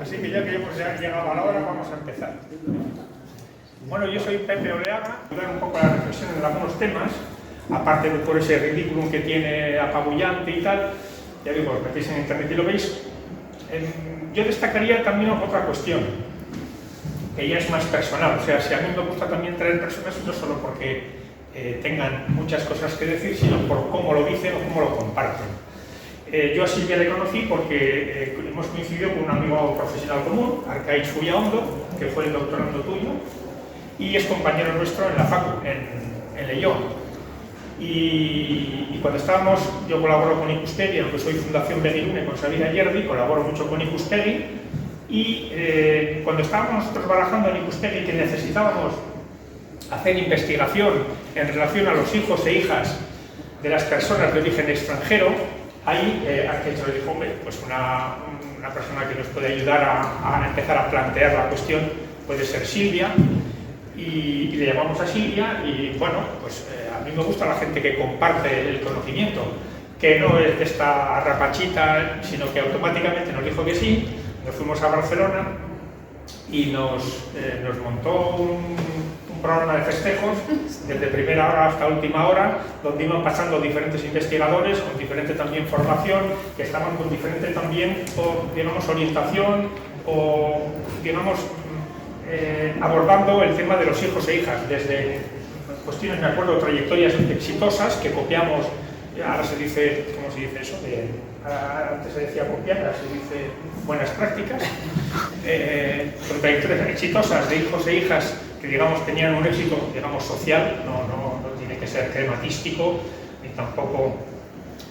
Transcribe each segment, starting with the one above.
Así que ya que hemos llegado a la hora, vamos a empezar. Bueno, yo soy Pepe Oleaga, voy a dar un poco la reflexión en algunos temas, aparte de por ese ridículum que tiene apabullante y tal. Ya digo, os metéis en internet y lo veis. Yo destacaría también otra cuestión, que ya es más personal. O sea, si a mí me gusta también traer personas, no solo porque tengan muchas cosas que decir, sino por cómo lo dicen o cómo lo comparten. Yo a Silvia le conocí porque hemos coincidido con un amigo profesional común, Arcaiz Fullaondo, que fue el doctorando tuyo, y es compañero nuestro en la Facu, en León. Y cuando estábamos, yo colaboro con Ikuspegi, aunque soy Fundación Begirune con Sabina Yerdi, colaboro mucho con Ikuspegi, y cuando estábamos nosotros barajando en Ikuspegi que necesitábamos hacer investigación en relación a los hijos e hijas de las personas de origen extranjero, ahí Arcaiz nos dijo, hombre, pues una persona que nos puede ayudar a empezar a plantear la cuestión puede ser Silvia, y le llamamos a Silvia, y bueno, pues a mí me gusta la gente que comparte el conocimiento, que no es de esta rapachita, sino que automáticamente nos dijo que sí. Nos fuimos a Barcelona y nos montó un programa de festejos desde primera hora hasta última hora, donde iban pasando diferentes investigadores con diferente también formación, que estaban con diferente también, digamos, orientación o, digamos, abordando el tema de los hijos e hijas, desde cuestiones, me acuerdo, trayectorias exitosas que copiamos, ahora se dice, ¿cómo se dice eso? Antes se decía copiar, ahora se dice buenas prácticas, con trayectorias exitosas de hijos e hijas que, digamos, tenían un éxito, digamos, social, no tiene que ser crematístico, ni tampoco,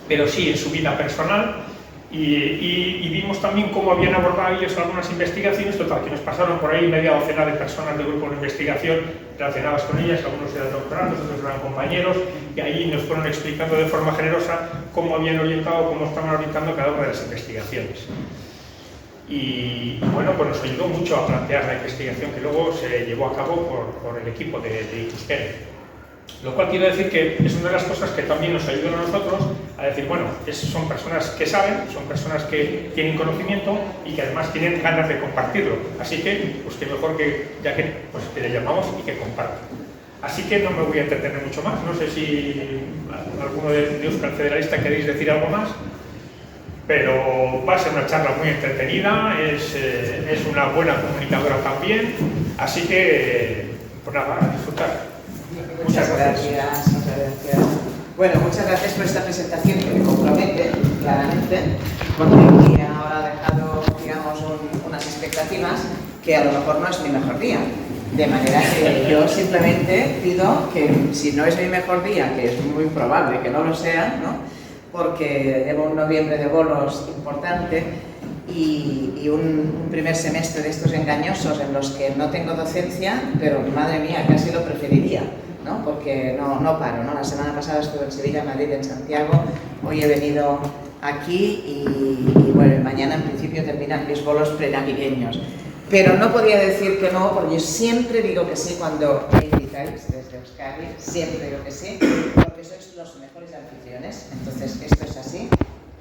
pero sí en su vida personal. Y vimos también cómo habían abordado ellos algunas investigaciones, total, que nos pasaron por ahí media docena de personas del grupo de investigación relacionadas con ellas, algunos eran doctorandos, otros eran compañeros, y ahí nos fueron explicando de forma generosa cómo habían orientado, cómo estaban orientando cada una de las investigaciones. Y bueno, pues nos ayudó mucho a plantear la investigación que luego se llevó a cabo por el equipo de Ikuspegi. Lo cual quiere decir que es una de las cosas que también nos ayudan a nosotros a decir, bueno, son personas que saben, son personas que tienen conocimiento y que además tienen ganas de compartirlo. Así que, pues que mejor que, ya que, pues, que le llamamos y que compartan. Así que no me voy a entretener mucho más. No sé si alguno de Euskal Federalista queréis decir algo más, pero va a ser una charla muy entretenida, es una buena comunicadora también, así que, pues nada, a disfrutar. Muchas gracias. Bueno, muchas gracias por esta presentación que me compromete claramente, porque ahora ha dejado, digamos, unas expectativas que a lo mejor no es mi mejor día. De manera que yo simplemente pido que, si no es mi mejor día, que es muy probable que no lo sea, ¿no? Porque llevo un noviembre de bolos importante y un primer semestre de estos engañosos en los que no tengo docencia, pero madre mía, casi lo preferiría, ¿no? Porque no paro, ¿no? La semana pasada estuve en Sevilla, Madrid, en Santiago, hoy he venido aquí y bueno, mañana en principio terminan mis bolos prenavideños. Pero no podía decir que no, porque yo siempre digo que sí cuando me invitáis desde Euskadi, siempre digo que sí, porque sois los mejores anfitriones, entonces esto es así.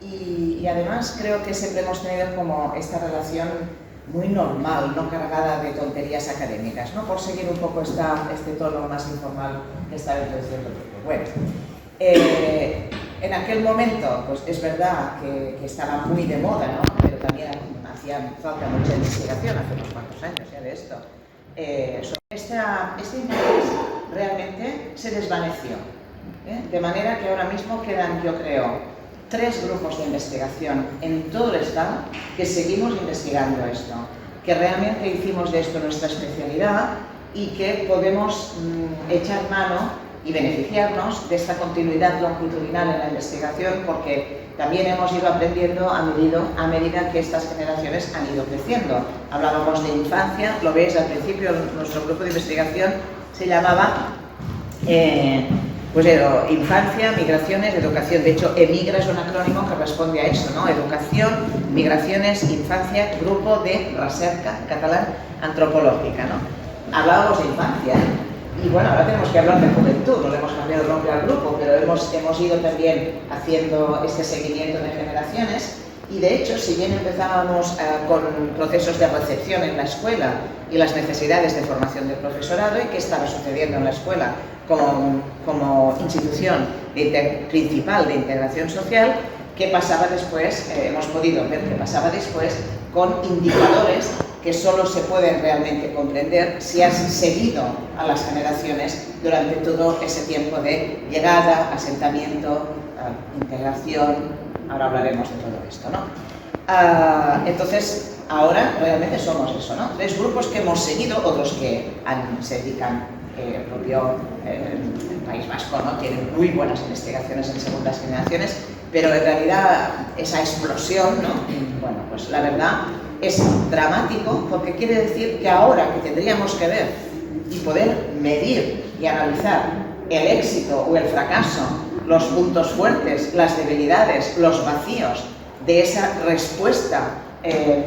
Y además creo que siempre hemos tenido como esta relación muy normal, no cargada de tonterías académicas, ¿no? Por seguir un poco este tono más informal que estaba introduciendo. Bueno, en aquel momento, pues es verdad que estaba muy de moda, ¿no? Pero también hacía falta mucha investigación hace unos cuantos años ya de esto. Este interés realmente se desvaneció, de manera que ahora mismo quedan, yo creo, 3 grupos de investigación en todo el Estado que seguimos investigando esto, que realmente hicimos de esto nuestra especialidad y que podemos echar mano y beneficiarnos de esta continuidad longitudinal en la investigación, porque también hemos ido aprendiendo a medida que estas generaciones han ido creciendo. Hablábamos de infancia, lo veis al principio, nuestro grupo de investigación se llamaba Pues infancia, migraciones, educación. De hecho, EMIGRA es un acrónimo que responde a eso, ¿no? Educación, migraciones, infancia, grupo de recerca catalán antropológica, ¿no? Hablábamos de infancia y bueno, ahora tenemos que hablar de juventud, no le hemos cambiado el nombre al grupo, pero hemos ido también haciendo este seguimiento de generaciones. Y de hecho, si bien empezábamos con procesos de recepción en la escuela y las necesidades de formación del profesorado y qué estaba sucediendo en la escuela como institución principal de integración social, qué pasaba después, hemos podido ver qué pasaba después con indicadores que solo se pueden realmente comprender si has seguido a las generaciones durante todo ese tiempo de llegada, asentamiento, integración. Ahora hablaremos de todo esto, ¿no? Entonces, ahora realmente somos eso, ¿no? 3 grupos que hemos seguido, otros que se dedican, el propio el País Vasco, ¿no? Tienen muy buenas investigaciones en segundas generaciones, pero en realidad esa explosión, ¿no? Bueno, pues la verdad es dramático porque quiere decir que ahora que tendríamos que ver y poder medir y analizar el éxito o el fracaso, los puntos fuertes, las debilidades, los vacíos de esa respuesta de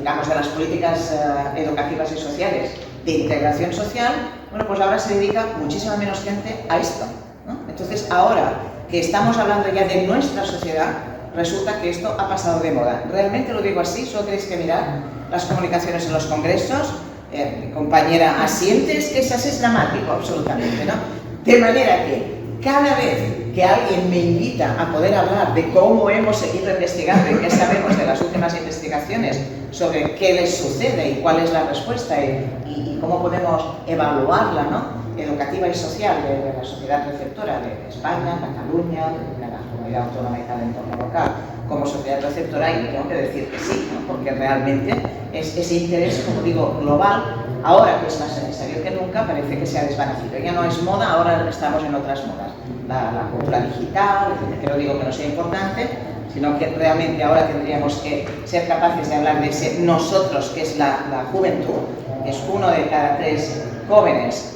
las políticas educativas y sociales de integración social, bueno, pues ahora se dedica muchísima menos gente a esto, ¿no? Entonces, ahora que estamos hablando ya de nuestra sociedad, resulta que esto ha pasado de moda. Realmente lo digo así, solo tenéis que mirar las comunicaciones en los congresos. Mi compañera asiente, es que es dramático absolutamente, ¿no? De manera que cada vez que alguien me invita a poder hablar de cómo hemos seguido investigando y qué sabemos de las últimas investigaciones sobre qué les sucede y cuál es la respuesta y cómo podemos evaluarla, ¿no? Educativa y social de la sociedad receptora de España, Cataluña, de la comunidad autónoma y tal entorno local, como sociedad receptora, y tengo que decir que sí, ¿no? Porque realmente ese interés, como digo, global, ahora que es más necesario que nunca, parece que se ha desvanecido. Ya no es moda, ahora estamos en otras modas. La cultura digital, que no digo que no sea importante, sino que realmente ahora tendríamos que ser capaces de hablar de ese nosotros, que es la juventud, que es 1 de cada 3 jóvenes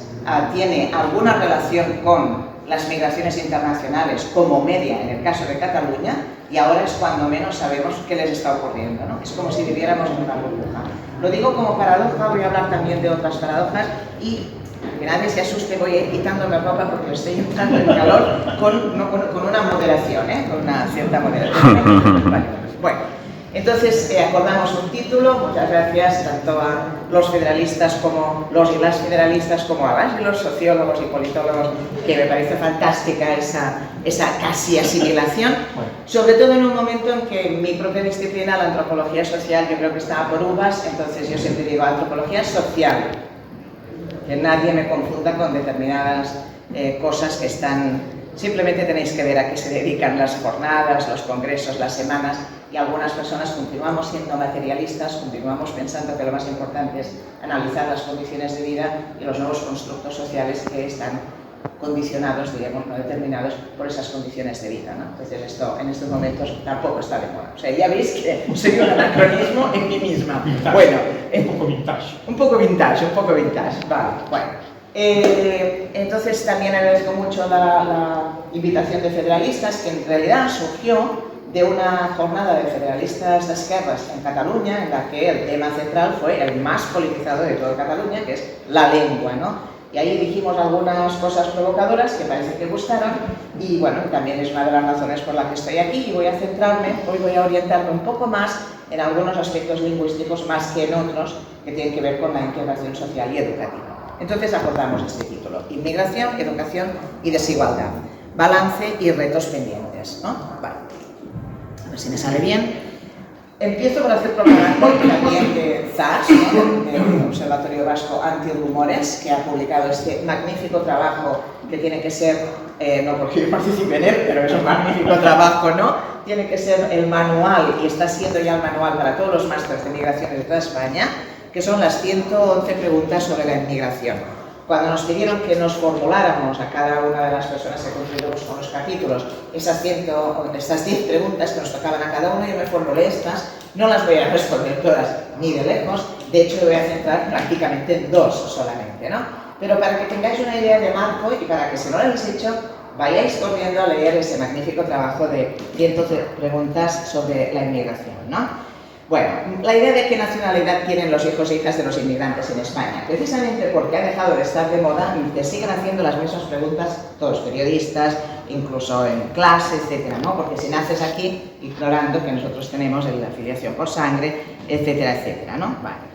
tiene alguna relación con las migraciones internacionales como media en el caso de Cataluña, y ahora es cuando menos sabemos qué les está ocurriendo, ¿no? Es como si viviéramos en una burbuja. Lo digo como paradoja, voy a hablar también de otras paradojas y que nadie se asuste, voy a ir quitándome ropa porque me estoy entrando en calor con una moderación, con una cierta moderación. Bueno, entonces acordamos un título, muchas gracias tanto a los federalistas como los y las federalistas, como a los sociólogos y politólogos, que me parece fantástica esa casi asimilación, sobre todo en un momento en que mi propia disciplina, la antropología social, yo creo que estaba por uvas, entonces yo siempre digo antropología social, que nadie me confunda con determinadas cosas que están... Simplemente tenéis que ver a qué se dedican las jornadas, los congresos, las semanas, y algunas personas continuamos siendo materialistas, continuamos pensando que lo más importante es analizar las condiciones de vida y los nuevos constructos sociales que están condicionados, diríamos, no determinados por esas condiciones de vida, ¿no? Entonces esto en estos momentos tampoco está de moda. O sea, ya veis que soy un anacronismo en mí misma. Vintage. Bueno, un poco vintage. Un poco vintage, vale, bueno. Entonces también agradezco mucho la invitación de federalistas, que en realidad surgió de una jornada de federalistas de esquerras en Cataluña, en la que el tema central fue el más politizado de toda Cataluña, que es la lengua, ¿no? Y ahí dijimos algunas cosas provocadoras que parece que gustaron, y bueno, también es una de las razones por las que estoy aquí, y voy a centrarme, hoy voy a orientarme un poco más en algunos aspectos lingüísticos más que en otros que tienen que ver con la integración social y educativa. Entonces acordamos este título: Inmigración, Educación y Desigualdad, balance y retos pendientes, ¿no? Vale. A ver si me sale bien. Empiezo por hacer propaganda también de ZAS, ¿no? Del Observatorio Vasco Antirrumores, que ha publicado este magnífico trabajo que tiene que ser, no porque yo participe en él, pero es un magnífico trabajo, ¿no? Tiene que ser el manual, y está siendo ya el manual para todos los másteres de migraciones de toda España, que son las 111 preguntas sobre la inmigración. Cuando nos pidieron que nos formuláramos a cada una de las personas que contribuimos con los capítulos estas 10 preguntas que nos tocaban a cada uno, yo me formulé estas, no las voy a responder todas ni de lejos, de hecho me voy a centrar prácticamente en 2 solamente, ¿no? Pero para que tengáis una idea de marco y para que si no lo habéis hecho, vayáis corriendo a leer ese magnífico trabajo de cientos de preguntas sobre la inmigración, ¿no? Bueno, la idea de qué nacionalidad tienen los hijos e hijas de los inmigrantes en España, precisamente porque ha dejado de estar de moda y te siguen haciendo las mismas preguntas todos los periodistas, incluso en clase, etcétera, ¿no? Porque si naces aquí, ignorando que nosotros tenemos la afiliación por sangre, etcétera, etcétera, ¿no? Vale.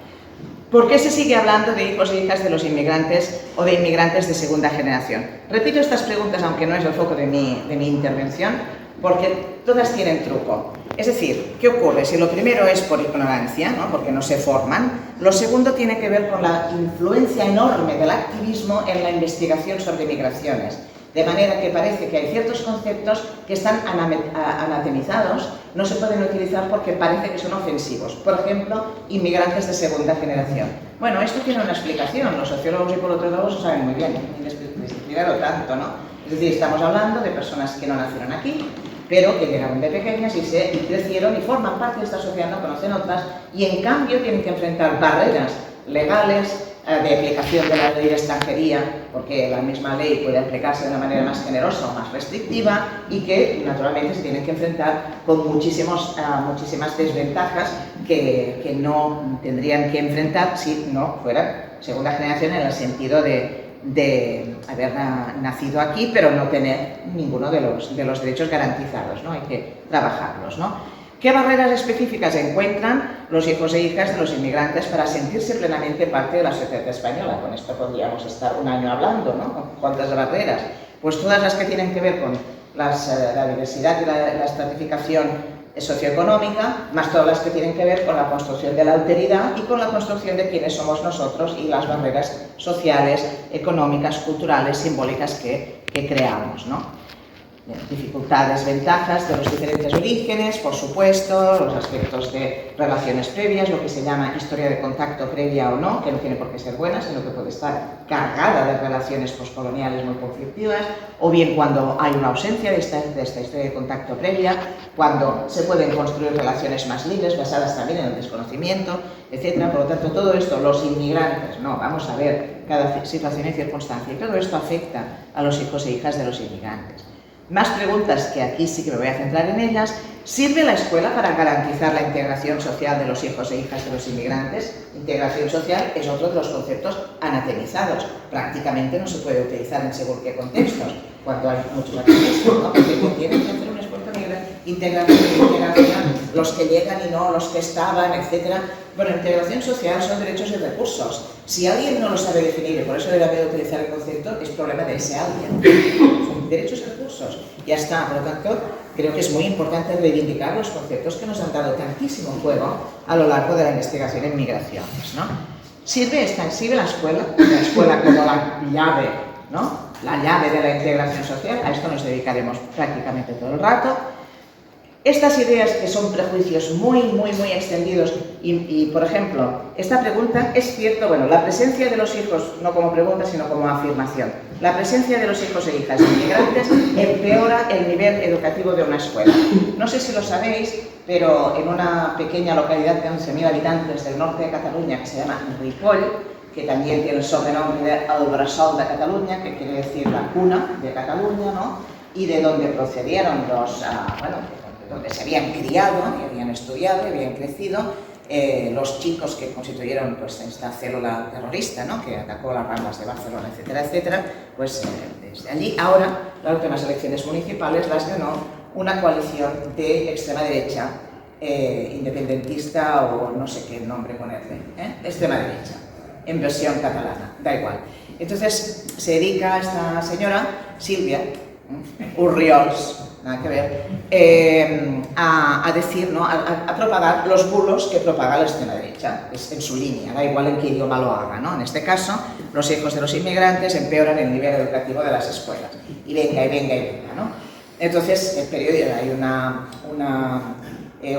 ¿Por qué se sigue hablando de hijos e hijas de los inmigrantes o de inmigrantes de segunda generación? Repito estas preguntas, aunque no es el foco de mi intervención, porque todas tienen truco. Es decir, ¿qué ocurre? Si lo primero es por ignorancia, ¿no? Porque no se forman, lo segundo tiene que ver con la influencia enorme del activismo en la investigación sobre migraciones. De manera que parece que hay ciertos conceptos que están anatemizados, no se pueden utilizar porque parece que son ofensivos. Por ejemplo, inmigrantes de segunda generación. Bueno, esto tiene una explicación, los sociólogos y politólogos lo saben muy bien, ni explicarlo tanto, ¿no? Es decir, estamos hablando de personas que no nacieron aquí, pero que llegaron de pequeñas y crecieron y forman parte de esta sociedad, no conocen otras, y en cambio tienen que enfrentar barreras legales, de aplicación de la ley de extranjería, porque la misma ley puede aplicarse de una manera más generosa o más restrictiva, y que naturalmente se tienen que enfrentar con muchísimas desventajas que no tendrían que enfrentar si no fueran segunda generación en el sentido de haber nacido aquí pero no tener ninguno de los derechos garantizados, ¿no? Hay que trabajarlos, ¿no? ¿Qué barreras específicas encuentran los hijos e hijas de los inmigrantes para sentirse plenamente parte de la sociedad española? Con esto podríamos estar un año hablando, ¿no? ¿Cuántas barreras? Pues todas las que tienen que ver con la diversidad y la estratificación socioeconómica, más todas las que tienen que ver con la construcción de la alteridad y con la construcción de quiénes somos nosotros y las barreras sociales, económicas, culturales, simbólicas que creamos, ¿no? Dificultades, ventajas de los diferentes orígenes, por supuesto, los aspectos de relaciones previas, lo que se llama historia de contacto previa o no, que no tiene por qué ser buena, sino que puede estar cargada de relaciones postcoloniales muy conflictivas, o bien cuando hay una ausencia de esta historia de contacto previa, cuando se pueden construir relaciones más libres, basadas también en el desconocimiento, etc. Por lo tanto, todo esto, los inmigrantes, no, vamos a ver cada situación y circunstancia, y todo esto afecta a los hijos e hijas de los inmigrantes. Más preguntas, que aquí sí que me voy a centrar en ellas. ¿Sirve la escuela para garantizar la integración social de los hijos e hijas de los inmigrantes? Integración social es otro de los conceptos anatemizados. Prácticamente no se puede utilizar en según qué contextos, cuando hay muchos activistas, ¿no? Porque tienen que hacer un esfuerzo de integración, los que llegan y no, los que estaban, etc. Bueno, integración social son derechos y recursos. Si alguien no lo sabe definir, y por eso le da miedo utilizar el concepto, es problema de ese alguien. Son derechos y recursos. Ya está, por lo tanto, creo que es muy importante reivindicar los conceptos que nos han dado tantísimo juego a lo largo de la investigación en migraciones, ¿no? ¿Sirve la escuela como la llave, ¿no? La llave de la integración social? A esto nos dedicaremos prácticamente todo el rato. Estas ideas, que son prejuicios muy extendidos y, por ejemplo, esta pregunta es cierto, bueno, la presencia de los hijos, no como pregunta, sino como afirmación, la presencia de los hijos e hijas de inmigrantes empeora el nivel educativo de una escuela. No sé si lo sabéis, pero en una pequeña localidad de 11.000 habitantes del norte de Cataluña, que se llama Ripoll, que también tiene el sobrenombre de El Bressol de Cataluña, que quiere decir la cuna de Cataluña, ¿no? Y de donde procedieron los, donde se habían criado y habían estudiado y habían crecido los chicos que constituyeron pues, esta célula terrorista, ¿no? Que atacó las Ramblas de Barcelona, etcétera, etcétera. Pues desde allí, ahora, las últimas elecciones municipales las ganó una coalición de extrema derecha, independentista o no sé qué nombre ponerle, extrema derecha, en versión catalana, da igual. Entonces se dedica esta señora, Sílvia Orriols, nada que ver, a decir, ¿no? a propagar los bulos que propaga la extrema derecha, es en su línea, da igual en qué idioma lo haga, ¿no? En este caso, los hijos de los inmigrantes empeoran el nivel educativo de las escuelas, y venga, ¿no? Entonces, hay una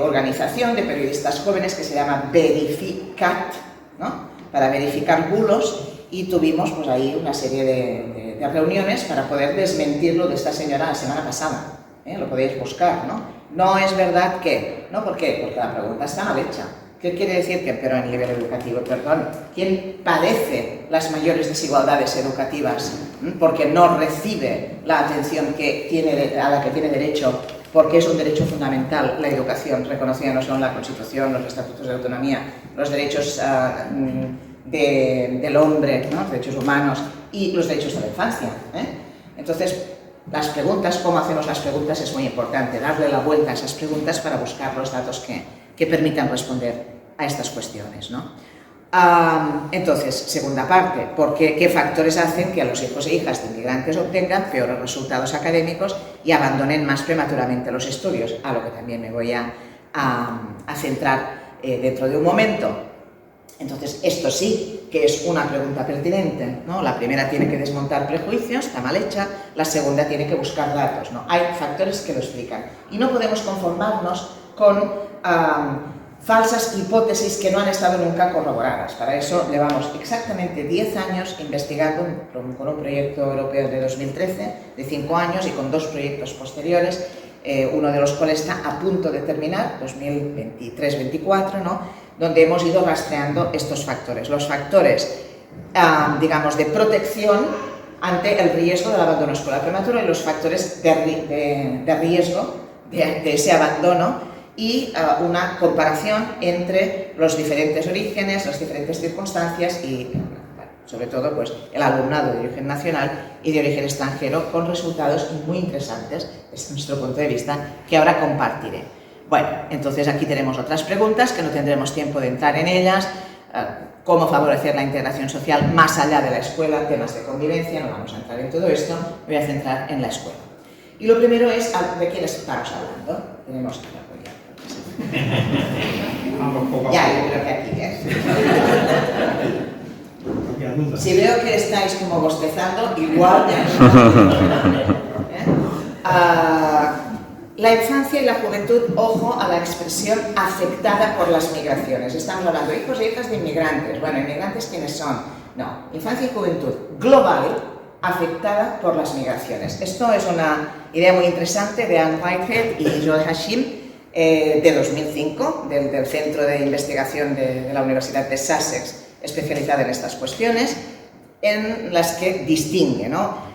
organización de periodistas jóvenes que se llama Verificat, ¿no? Para verificar bulos, y tuvimos pues ahí una serie de reuniones para poder desmentirlo de esta señora la semana pasada. Lo podéis buscar, ¿no? No es verdad que, ¿no? ¿Por qué? Porque la pregunta está mal hecha. ¿Qué quiere decir que empeora en el nivel educativo? Perdón, ¿quién padece las mayores desigualdades educativas? Porque no recibe la atención a la que tiene derecho, porque es un derecho fundamental la educación, reconocida no solo en la Constitución, los estatutos de autonomía, los derechos del hombre, ¿no? Los derechos humanos y los derechos de la infancia. Entonces, las preguntas, cómo hacemos las preguntas es muy importante, darle la vuelta a esas preguntas para buscar los datos que permitan responder a estas cuestiones, ¿no? Entonces, segunda parte, ¿qué factores hacen que a los hijos e hijas de inmigrantes obtengan peores resultados académicos y abandonen más prematuramente los estudios? A lo que también me voy a centrar dentro de un momento. Entonces, esto sí que es una pregunta pertinente, ¿no? La primera tiene que desmontar prejuicios, está mal hecha, la segunda tiene que buscar datos, ¿no? Hay factores que lo explican y no podemos conformarnos con falsas hipótesis que no han estado nunca corroboradas. Para eso llevamos exactamente 10 años investigando con un proyecto europeo de 2013, de 5 años, y con 2 proyectos posteriores, uno de los cuales está a punto de terminar, 2023-24, ¿no? Donde hemos ido rastreando estos factores. Los factores, digamos, de protección ante el riesgo del abandono escolar prematuro y los factores de riesgo de ese abandono, y una comparación entre los diferentes orígenes, las diferentes circunstancias y, sobre todo, pues, el alumnado de origen nacional y de origen extranjero, con resultados muy interesantes desde nuestro punto de vista, que ahora compartiré. Bueno, entonces aquí tenemos otras preguntas que no tendremos tiempo de entrar en ellas. Cómo favorecer la integración social más allá de la escuela, temas de convivencia, no vamos a entrar en todo esto, me voy a centrar en la escuela. Y lo primero es, ¿de quién estamos hablando? Tenemos que apoyar. Ya, yo creo que aquí ya. Si veo que estáis como bostezando, igual ya. La infancia y la juventud, ojo a la expresión afectada por las migraciones. Estamos hablando de hijos e hijas de inmigrantes. Bueno, ¿inmigrantes quiénes son? No, infancia y juventud global afectada por las migraciones. Esto es una idea muy interesante de Anne Whitehead y Joel Hashim, de 2005, del Centro de Investigación de la Universidad de Sussex, especializada en estas cuestiones, en las que distingue, ¿no?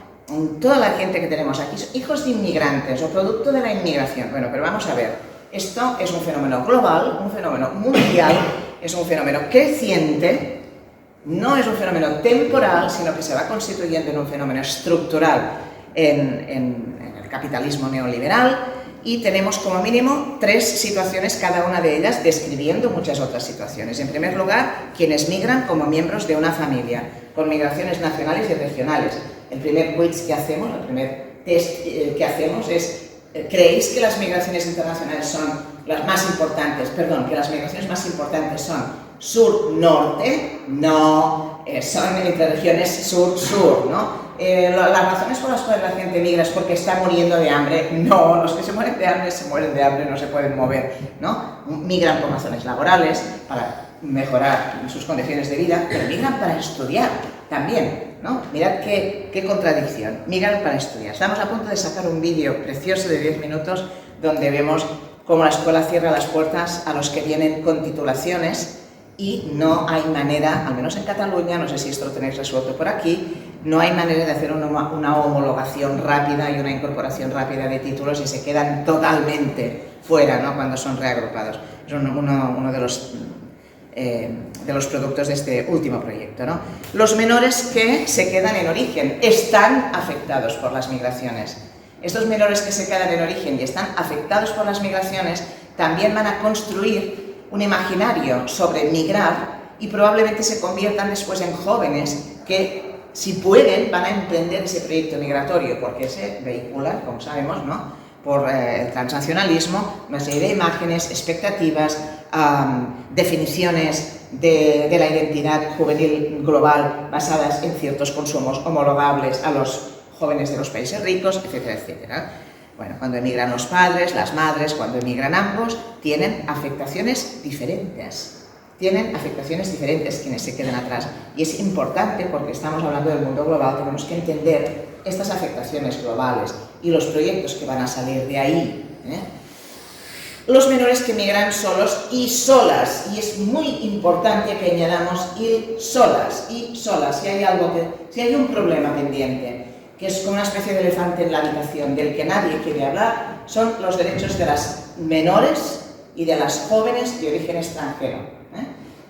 Toda la gente que tenemos aquí son hijos de inmigrantes o producto de la inmigración. Bueno, pero vamos a ver, esto es un fenómeno global, un fenómeno mundial, es un fenómeno creciente, no es un fenómeno temporal, sino que se va constituyendo en un fenómeno estructural en el capitalismo neoliberal. Y tenemos como mínimo 3 situaciones, cada una de ellas describiendo muchas otras situaciones. En primer lugar, quienes migran como miembros de una familia, con migraciones nacionales y regionales. El primer quiz que hacemos, el primer test que hacemos es: ¿creéis que las migraciones internacionales son las más importantes? Perdón, que las migraciones más importantes son sur-norte. No, son entre regiones sur-sur, ¿no? Las razones por las cuales la gente migra es porque está muriendo de hambre. No, los que se mueren de hambre no se pueden mover, ¿no? Migran por razones laborales, para mejorar sus condiciones de vida, pero migran para estudiar también, ¿no? Mirad qué contradicción, migran para estudiar. Estamos a punto de sacar un vídeo precioso de 10 minutos donde vemos cómo la escuela cierra las puertas a los que vienen con titulaciones y no hay manera, al menos en Cataluña, no sé si esto lo tenéis resuelto por aquí, no hay manera de hacer una homologación rápida y una incorporación rápida de títulos y se quedan totalmente fuera, ¿no? Cuando son reagrupados. Es uno de los productos de este último proyecto, ¿no? Los menores que se quedan en origen están afectados por las migraciones. Estos menores que se quedan en origen y están afectados por las migraciones también van a construir un imaginario sobre migrar y probablemente se conviertan después en jóvenes que, si pueden, van a emprender ese proyecto migratorio, porque se vehicula, como sabemos, ¿no?, por el transnacionalismo, una serie de imágenes, expectativas, definiciones de la identidad juvenil global basadas en ciertos consumos homologables a los jóvenes de los países ricos, etcétera, etcétera. Bueno, cuando emigran los padres, las madres, cuando emigran ambos, tienen afectaciones diferentes. Tienen afectaciones diferentes quienes se quedan atrás. Y es importante, porque estamos hablando del mundo global, tenemos que entender estas afectaciones globales y los proyectos que van a salir de ahí, los menores que migran solos y solas, y es muy importante que añadamos ir solas y solas. Si hay un problema pendiente, que es como una especie de elefante en la habitación del que nadie quiere hablar, son los derechos de las menores y de las jóvenes de origen extranjero,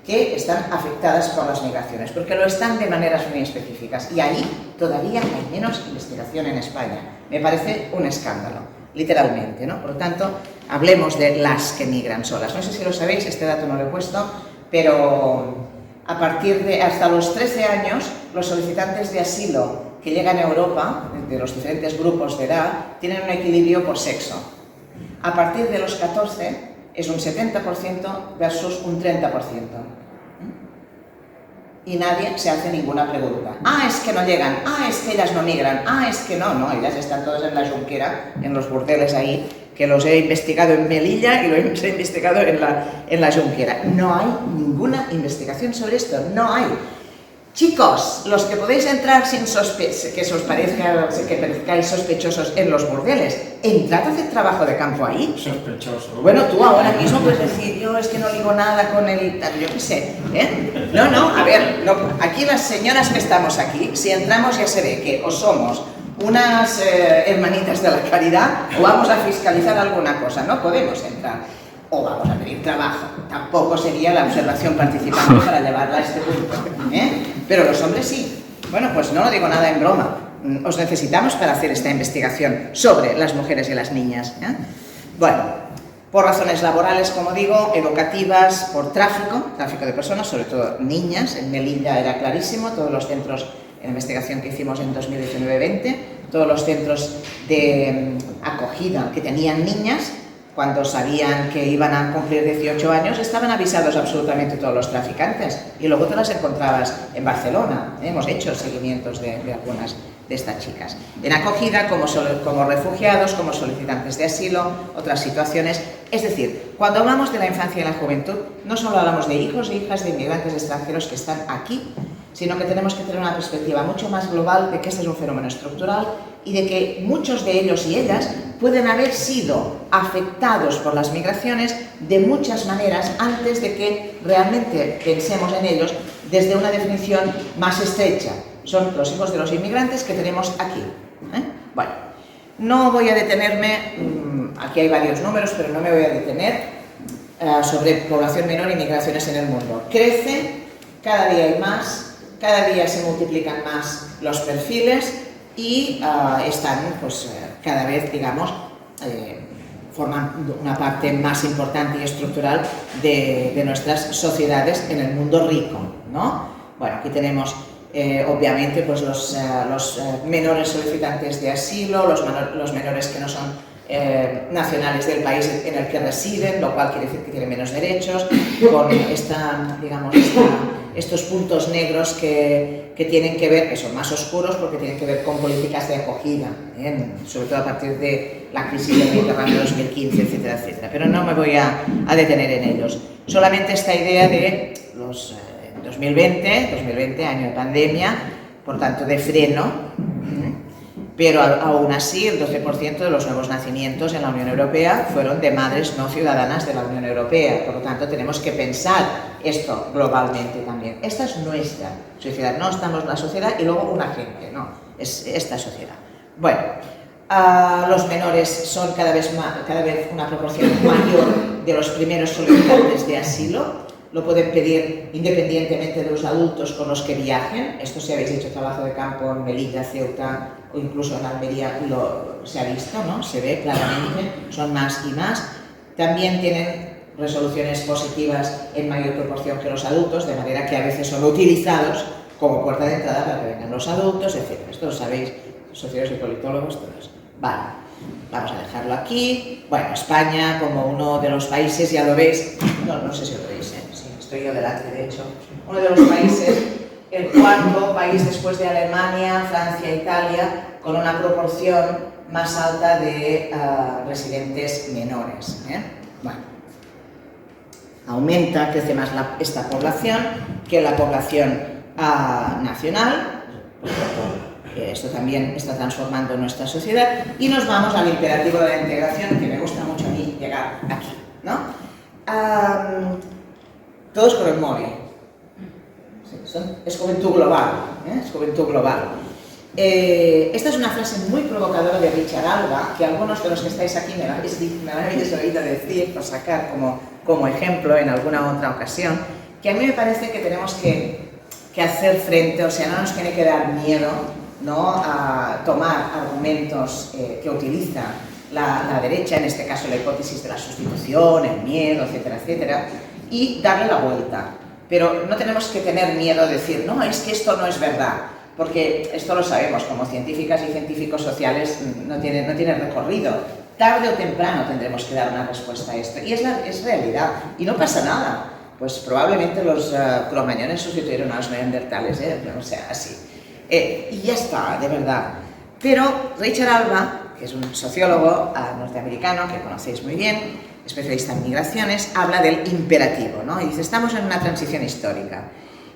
que están afectadas por las migraciones, porque lo están de maneras muy específicas, y ahí todavía hay menos investigación en España. Me parece un escándalo, literalmente, ¿no? Por lo tanto, hablemos de las que migran solas. No sé si lo sabéis, este dato no lo he puesto, pero a partir de hasta los 13 años, los solicitantes de asilo que llegan a Europa, de los diferentes grupos de edad, tienen un equilibrio por sexo. A partir de los 14 es un 70% versus un 30%. Y nadie se hace ninguna pregunta. Ah, es que no llegan, ah, es que ellas no migran, ah, es que no, ellas están todas en la Junquera, en los burdeles ahí, que los he investigado en Melilla y los he investigado en la Junquera. No hay ninguna investigación sobre esto, no hay. Chicos, los que podéis entrar sin que os parezcáis sospechosos en los burdeles, entrad a hacer trabajo de campo ahí. Sospechoso. Bueno, tú ahora mismo puedes decir, yo es que no digo nada con el... yo qué sé, ¿eh? No, a ver, aquí las señoras que estamos aquí, si entramos ya se ve que o somos unas hermanitas de la caridad o vamos a fiscalizar alguna cosa, no podemos entrar. O vamos a pedir trabajo, tampoco sería la observación participante para llevarla a este punto, pero los hombres sí. Bueno, pues no digo nada en broma, os necesitamos para hacer esta investigación sobre las mujeres y las niñas. Bueno, por razones laborales, como digo, educativas, por tráfico de personas, sobre todo niñas. En Melilla era clarísimo, todos los centros en investigación que hicimos en 2019-20, todos los centros de acogida que tenían niñas, cuando sabían que iban a cumplir 18 años, estaban avisados absolutamente todos los traficantes. Y luego te las encontrabas en Barcelona. Hemos hecho seguimientos de algunas de estas chicas. En acogida, como refugiados, como solicitantes de asilo, otras situaciones. Es decir, cuando hablamos de la infancia y la juventud, no solo hablamos de hijos e hijas de inmigrantes extranjeros que están aquí, sino que tenemos que tener una perspectiva mucho más global de que este es un fenómeno estructural y de que muchos de ellos y ellas pueden haber sido afectados por las migraciones de muchas maneras antes de que realmente pensemos en ellos desde una definición más estrecha. Son los hijos de los inmigrantes que tenemos aquí. Bueno, no voy a detenerme, aquí hay varios números, pero no me voy a detener sobre población menor y migraciones en el mundo. Crece, cada día hay más, cada día se multiplican más los perfiles y están, pues, cada vez, digamos, forman una parte más importante y estructural de nuestras sociedades en el mundo rico, ¿no? Bueno, aquí tenemos, obviamente, pues los menores solicitantes de asilo, los menores que no son nacionales del país en el que residen, lo cual quiere decir que tienen menos derechos, con estos puntos negros que tienen que ver, que son más oscuros porque tienen que ver con políticas de acogida, sobre todo a partir de la crisis del Mediterráneo 2015, etcétera, etcétera. Pero no me voy a detener en ellos. Solamente esta idea de los 2020, año de pandemia, por tanto de freno, pero aún así el 12% de los nuevos nacimientos en la Unión Europea fueron de madres no ciudadanas de la Unión Europea. Por lo tanto, tenemos que pensar esto globalmente también. Esta es nuestra sociedad, no estamos la sociedad y luego una gente, no, es esta sociedad. Bueno, los menores son cada vez una proporción mayor de los primeros solicitantes de asilo. Lo pueden pedir independientemente de los adultos con los que viajen. Esto, si habéis hecho trabajo de campo en Melilla, Ceuta o incluso en Almería, se ha visto, ¿no? Se ve claramente, son más y más. También tienen resoluciones positivas en mayor proporción que los adultos, de manera que a veces son utilizados como puerta de entrada para que vengan los adultos, etc. Esto lo sabéis, sociólogos y politólogos todos. Vale, vamos a dejarlo aquí. Bueno, España, como uno de los países, ya lo veis, no sé si lo veis, sí, estoy yo delante, de hecho, uno de los países, el cuarto país después de Alemania, Francia e Italia, con una proporción más alta de residentes menores. Bueno, aumenta, crece más esta población que la población nacional. Esto también está transformando nuestra sociedad y nos vamos al imperativo de la integración, que me gusta mucho a mí llegar aquí. todos con el móvil. Es juventud global, es juventud global. Esta es una frase muy provocadora de Richard Alba, que algunos de los que estáis aquí me habéis oído decir, o sacar como ejemplo en alguna otra ocasión, que a mí me parece que tenemos que hacer frente, o sea, no nos tiene que dar miedo, ¿no?, a tomar argumentos que utiliza la derecha, en este caso la hipótesis de la sustitución, el miedo, etcétera, etcétera, y darle la vuelta. Pero no tenemos que tener miedo a decir, no, es que esto no es verdad, porque esto lo sabemos, como científicas y científicos sociales no tiene recorrido. Tarde o temprano tendremos que dar una respuesta a esto, y es realidad, y no pasa nada. Pues probablemente los cromañones sustituyeron a los neandertales, o sea, así. Y ya está, de verdad. Pero Richard Alba, que es un sociólogo norteamericano que conocéis muy bien, especialista en migraciones, habla del imperativo, ¿no? Y dice, estamos en una transición histórica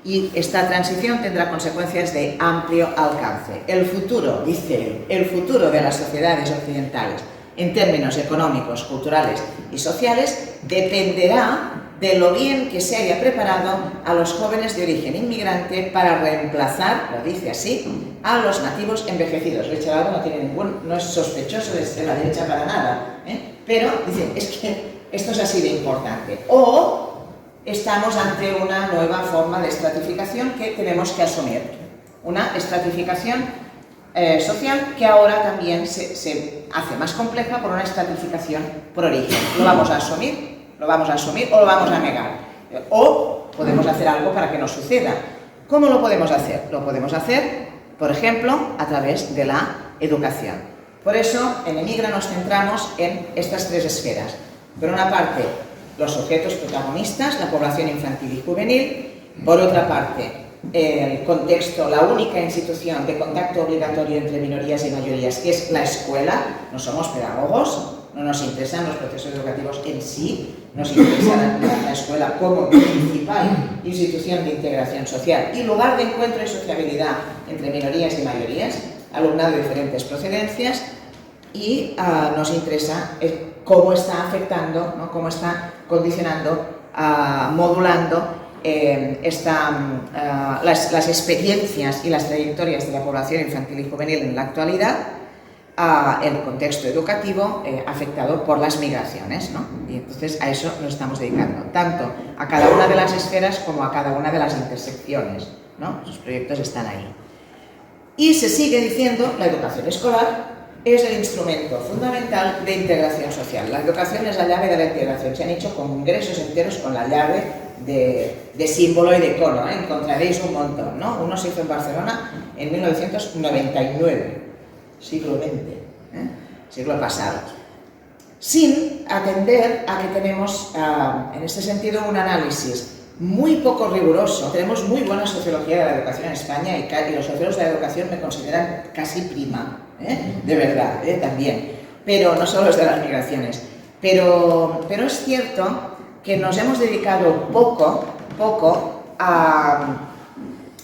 y esta transición tendrá consecuencias de amplio alcance. El futuro, dice él, el futuro de las sociedades occidentales en términos económicos, culturales y sociales dependerá de lo bien que se haya preparado a los jóvenes de origen inmigrante para reemplazar, lo dice así, a los nativos envejecidos. Richard Alba no es sospechoso de la derecha para nada, pero dice, es que esto es así de importante. O estamos ante una nueva forma de estratificación que tenemos que asumir, una estratificación social que ahora también se hace más compleja por una estratificación por origen. ¿Lo vamos a asumir? ¿Lo vamos a asumir o lo vamos a negar? O podemos hacer algo para que no suceda. ¿Cómo lo podemos hacer? Lo podemos hacer, por ejemplo, a través de la educación. Por eso, en Emigra nos centramos en estas tres esferas. Por una parte, los sujetos protagonistas, la población infantil y juvenil. Por otra parte, el contexto, la única institución de contacto obligatorio entre minorías y mayorías, que es la escuela. No somos pedagogos, no nos interesan los procesos educativos en sí, nos interesa la escuela como principal institución de integración social y lugar de encuentro y sociabilidad entre minorías y mayorías, alumnado de diferentes procedencias, y nos interesa cómo está afectando, ¿no?, cómo está condicionando, modulando las experiencias y las trayectorias de la población infantil y juvenil en la actualidad, el contexto educativo afectado por las migraciones, ¿no? Y entonces a eso nos estamos dedicando, tanto a cada una de las esferas como a cada una de las intersecciones, ¿no? Los proyectos están ahí. Y se sigue diciendo, la educación escolar es el instrumento fundamental de integración social. La educación es la llave de la integración. Se han hecho congresos enteros con la llave de símbolo y de icono, ¿eh? Encontraréis un montón, ¿no? Uno se hizo en Barcelona en 1999, siglo XX, siglo pasado, sin atender a que tenemos, en este sentido, un análisis muy poco riguroso. Tenemos muy buena sociología de la educación en España y los sociólogos de la educación me consideran casi prima, de verdad, también, pero no solo los de las migraciones. Pero es cierto que nos hemos dedicado poco a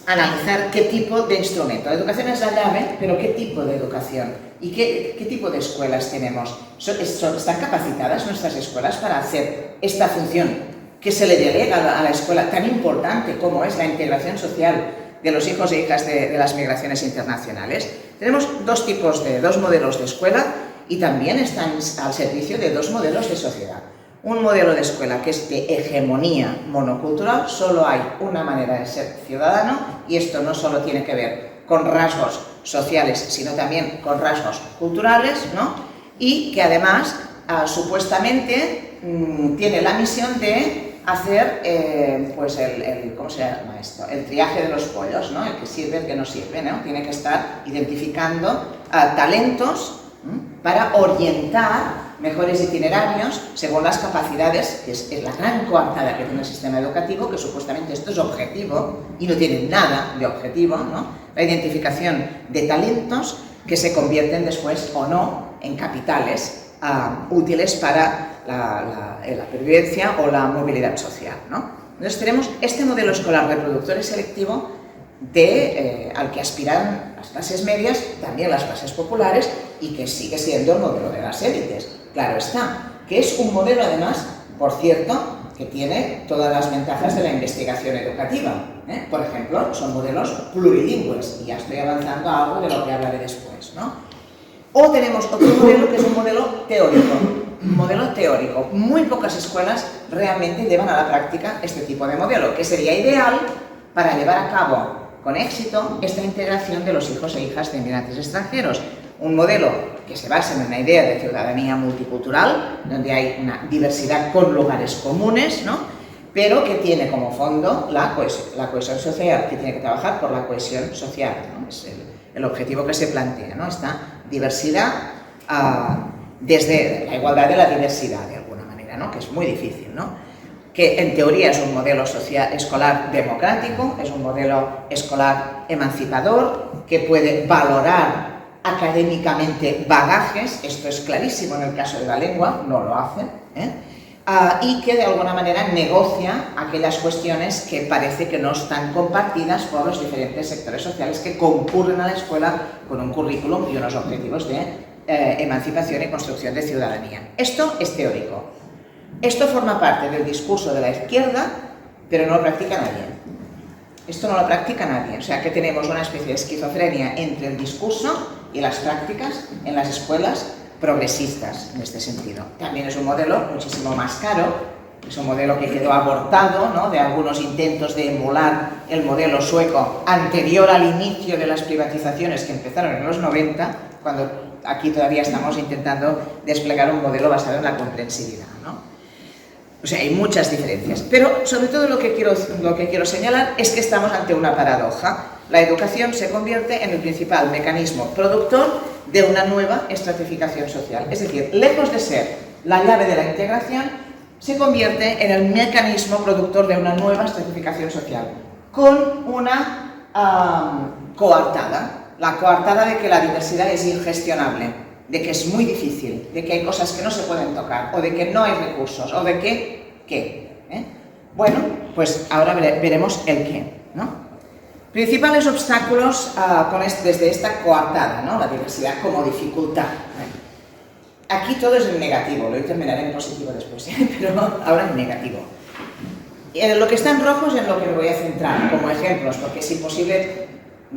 analizar qué tipo de instrumento. La educación es la llave, pero ¿qué tipo de educación? ¿Y qué tipo de escuelas tenemos? ¿Están capacitadas nuestras escuelas para hacer esta función que se le delega a la escuela tan importante como es la integración social de los hijos e hijas de las migraciones internacionales? Tenemos dos modelos de escuela y también están al servicio de dos modelos de sociedad. Un modelo de escuela que es de hegemonía monocultural, solo hay una manera de ser ciudadano, y esto no solo tiene que ver con rasgos sociales, sino también con rasgos culturales, ¿no? Y que además, supuestamente, tiene la misión de hacer pues ¿cómo se llama esto? El triaje de los pollos, ¿no? El que sirve, el que no sirve, ¿no? Tiene que estar identificando talentos para orientar mejores itinerarios según las capacidades, que es la gran coartada que tiene el sistema educativo, que supuestamente esto es objetivo y no tiene nada de objetivo, ¿no? La identificación de talentos que se convierten después o no en capitales útiles para la pervivencia o la movilidad social, ¿no? Entonces tenemos este modelo escolar reproductor y selectivo al que aspiran las clases medias, también las clases populares, y que sigue siendo el modelo de las élites. Claro está, que es un modelo además, por cierto, que tiene todas las ventajas de la investigación educativa. Por ejemplo, son modelos plurilingües, y ya estoy avanzando a algo de lo que hablaré después, ¿no? O tenemos otro modelo que es un modelo teórico. Un modelo teórico. Muy pocas escuelas realmente llevan a la práctica este tipo de modelo, que sería ideal para llevar a cabo con éxito esta integración de los hijos e hijas de inmigrantes extranjeros. Un modelo que se basa en una idea de ciudadanía multicultural, donde hay una diversidad con lugares comunes, ¿no? Pero que tiene como fondo la cohesión social, que tiene que trabajar por la cohesión social, ¿no? Es el objetivo que se plantea, ¿no? Esta diversidad desde la igualdad de la diversidad, de alguna manera, ¿no? Que es muy difícil, ¿no? Que en teoría es un modelo escolar democrático, es un modelo escolar emancipador, que puede valorar académicamente bagajes, esto es clarísimo en el caso de la lengua, no lo hacen, y que de alguna manera negocia aquellas cuestiones que parece que no están compartidas por los diferentes sectores sociales que concurren a la escuela con un currículum y unos objetivos de emancipación y construcción de ciudadanía. Esto es teórico. Esto forma parte del discurso de la izquierda, pero no lo practica nadie. Esto no lo practica nadie, o sea que tenemos una especie de esquizofrenia entre el discurso y las prácticas en las escuelas progresistas en este sentido. También es un modelo muchísimo más caro, es un modelo que quedó abortado, ¿no?, de algunos intentos de emular el modelo sueco anterior al inicio de las privatizaciones que empezaron en los 90, cuando aquí todavía estamos intentando desplegar un modelo basado en la comprensividad, ¿no? O sea, hay muchas diferencias, pero sobre todo lo que quiero señalar es que estamos ante una paradoja. La educación se convierte en el principal mecanismo productor de una nueva estratificación social. Es decir, lejos de ser la llave de la integración, se convierte en el mecanismo productor de una nueva estratificación social, con una coartada. La coartada de que la diversidad es ingestionable, de que es muy difícil, de que hay cosas que no se pueden tocar, o de que no hay recursos, o de que, ¿qué? Bueno, pues ahora veremos el qué, ¿no? Principales obstáculos desde esta coartada, ¿no? La diversidad como dificultad. Aquí todo es en negativo, lo terminaré en positivo después, pero ahora en negativo. Lo que está en rojo es en lo que me voy a centrar como ejemplos, porque es imposible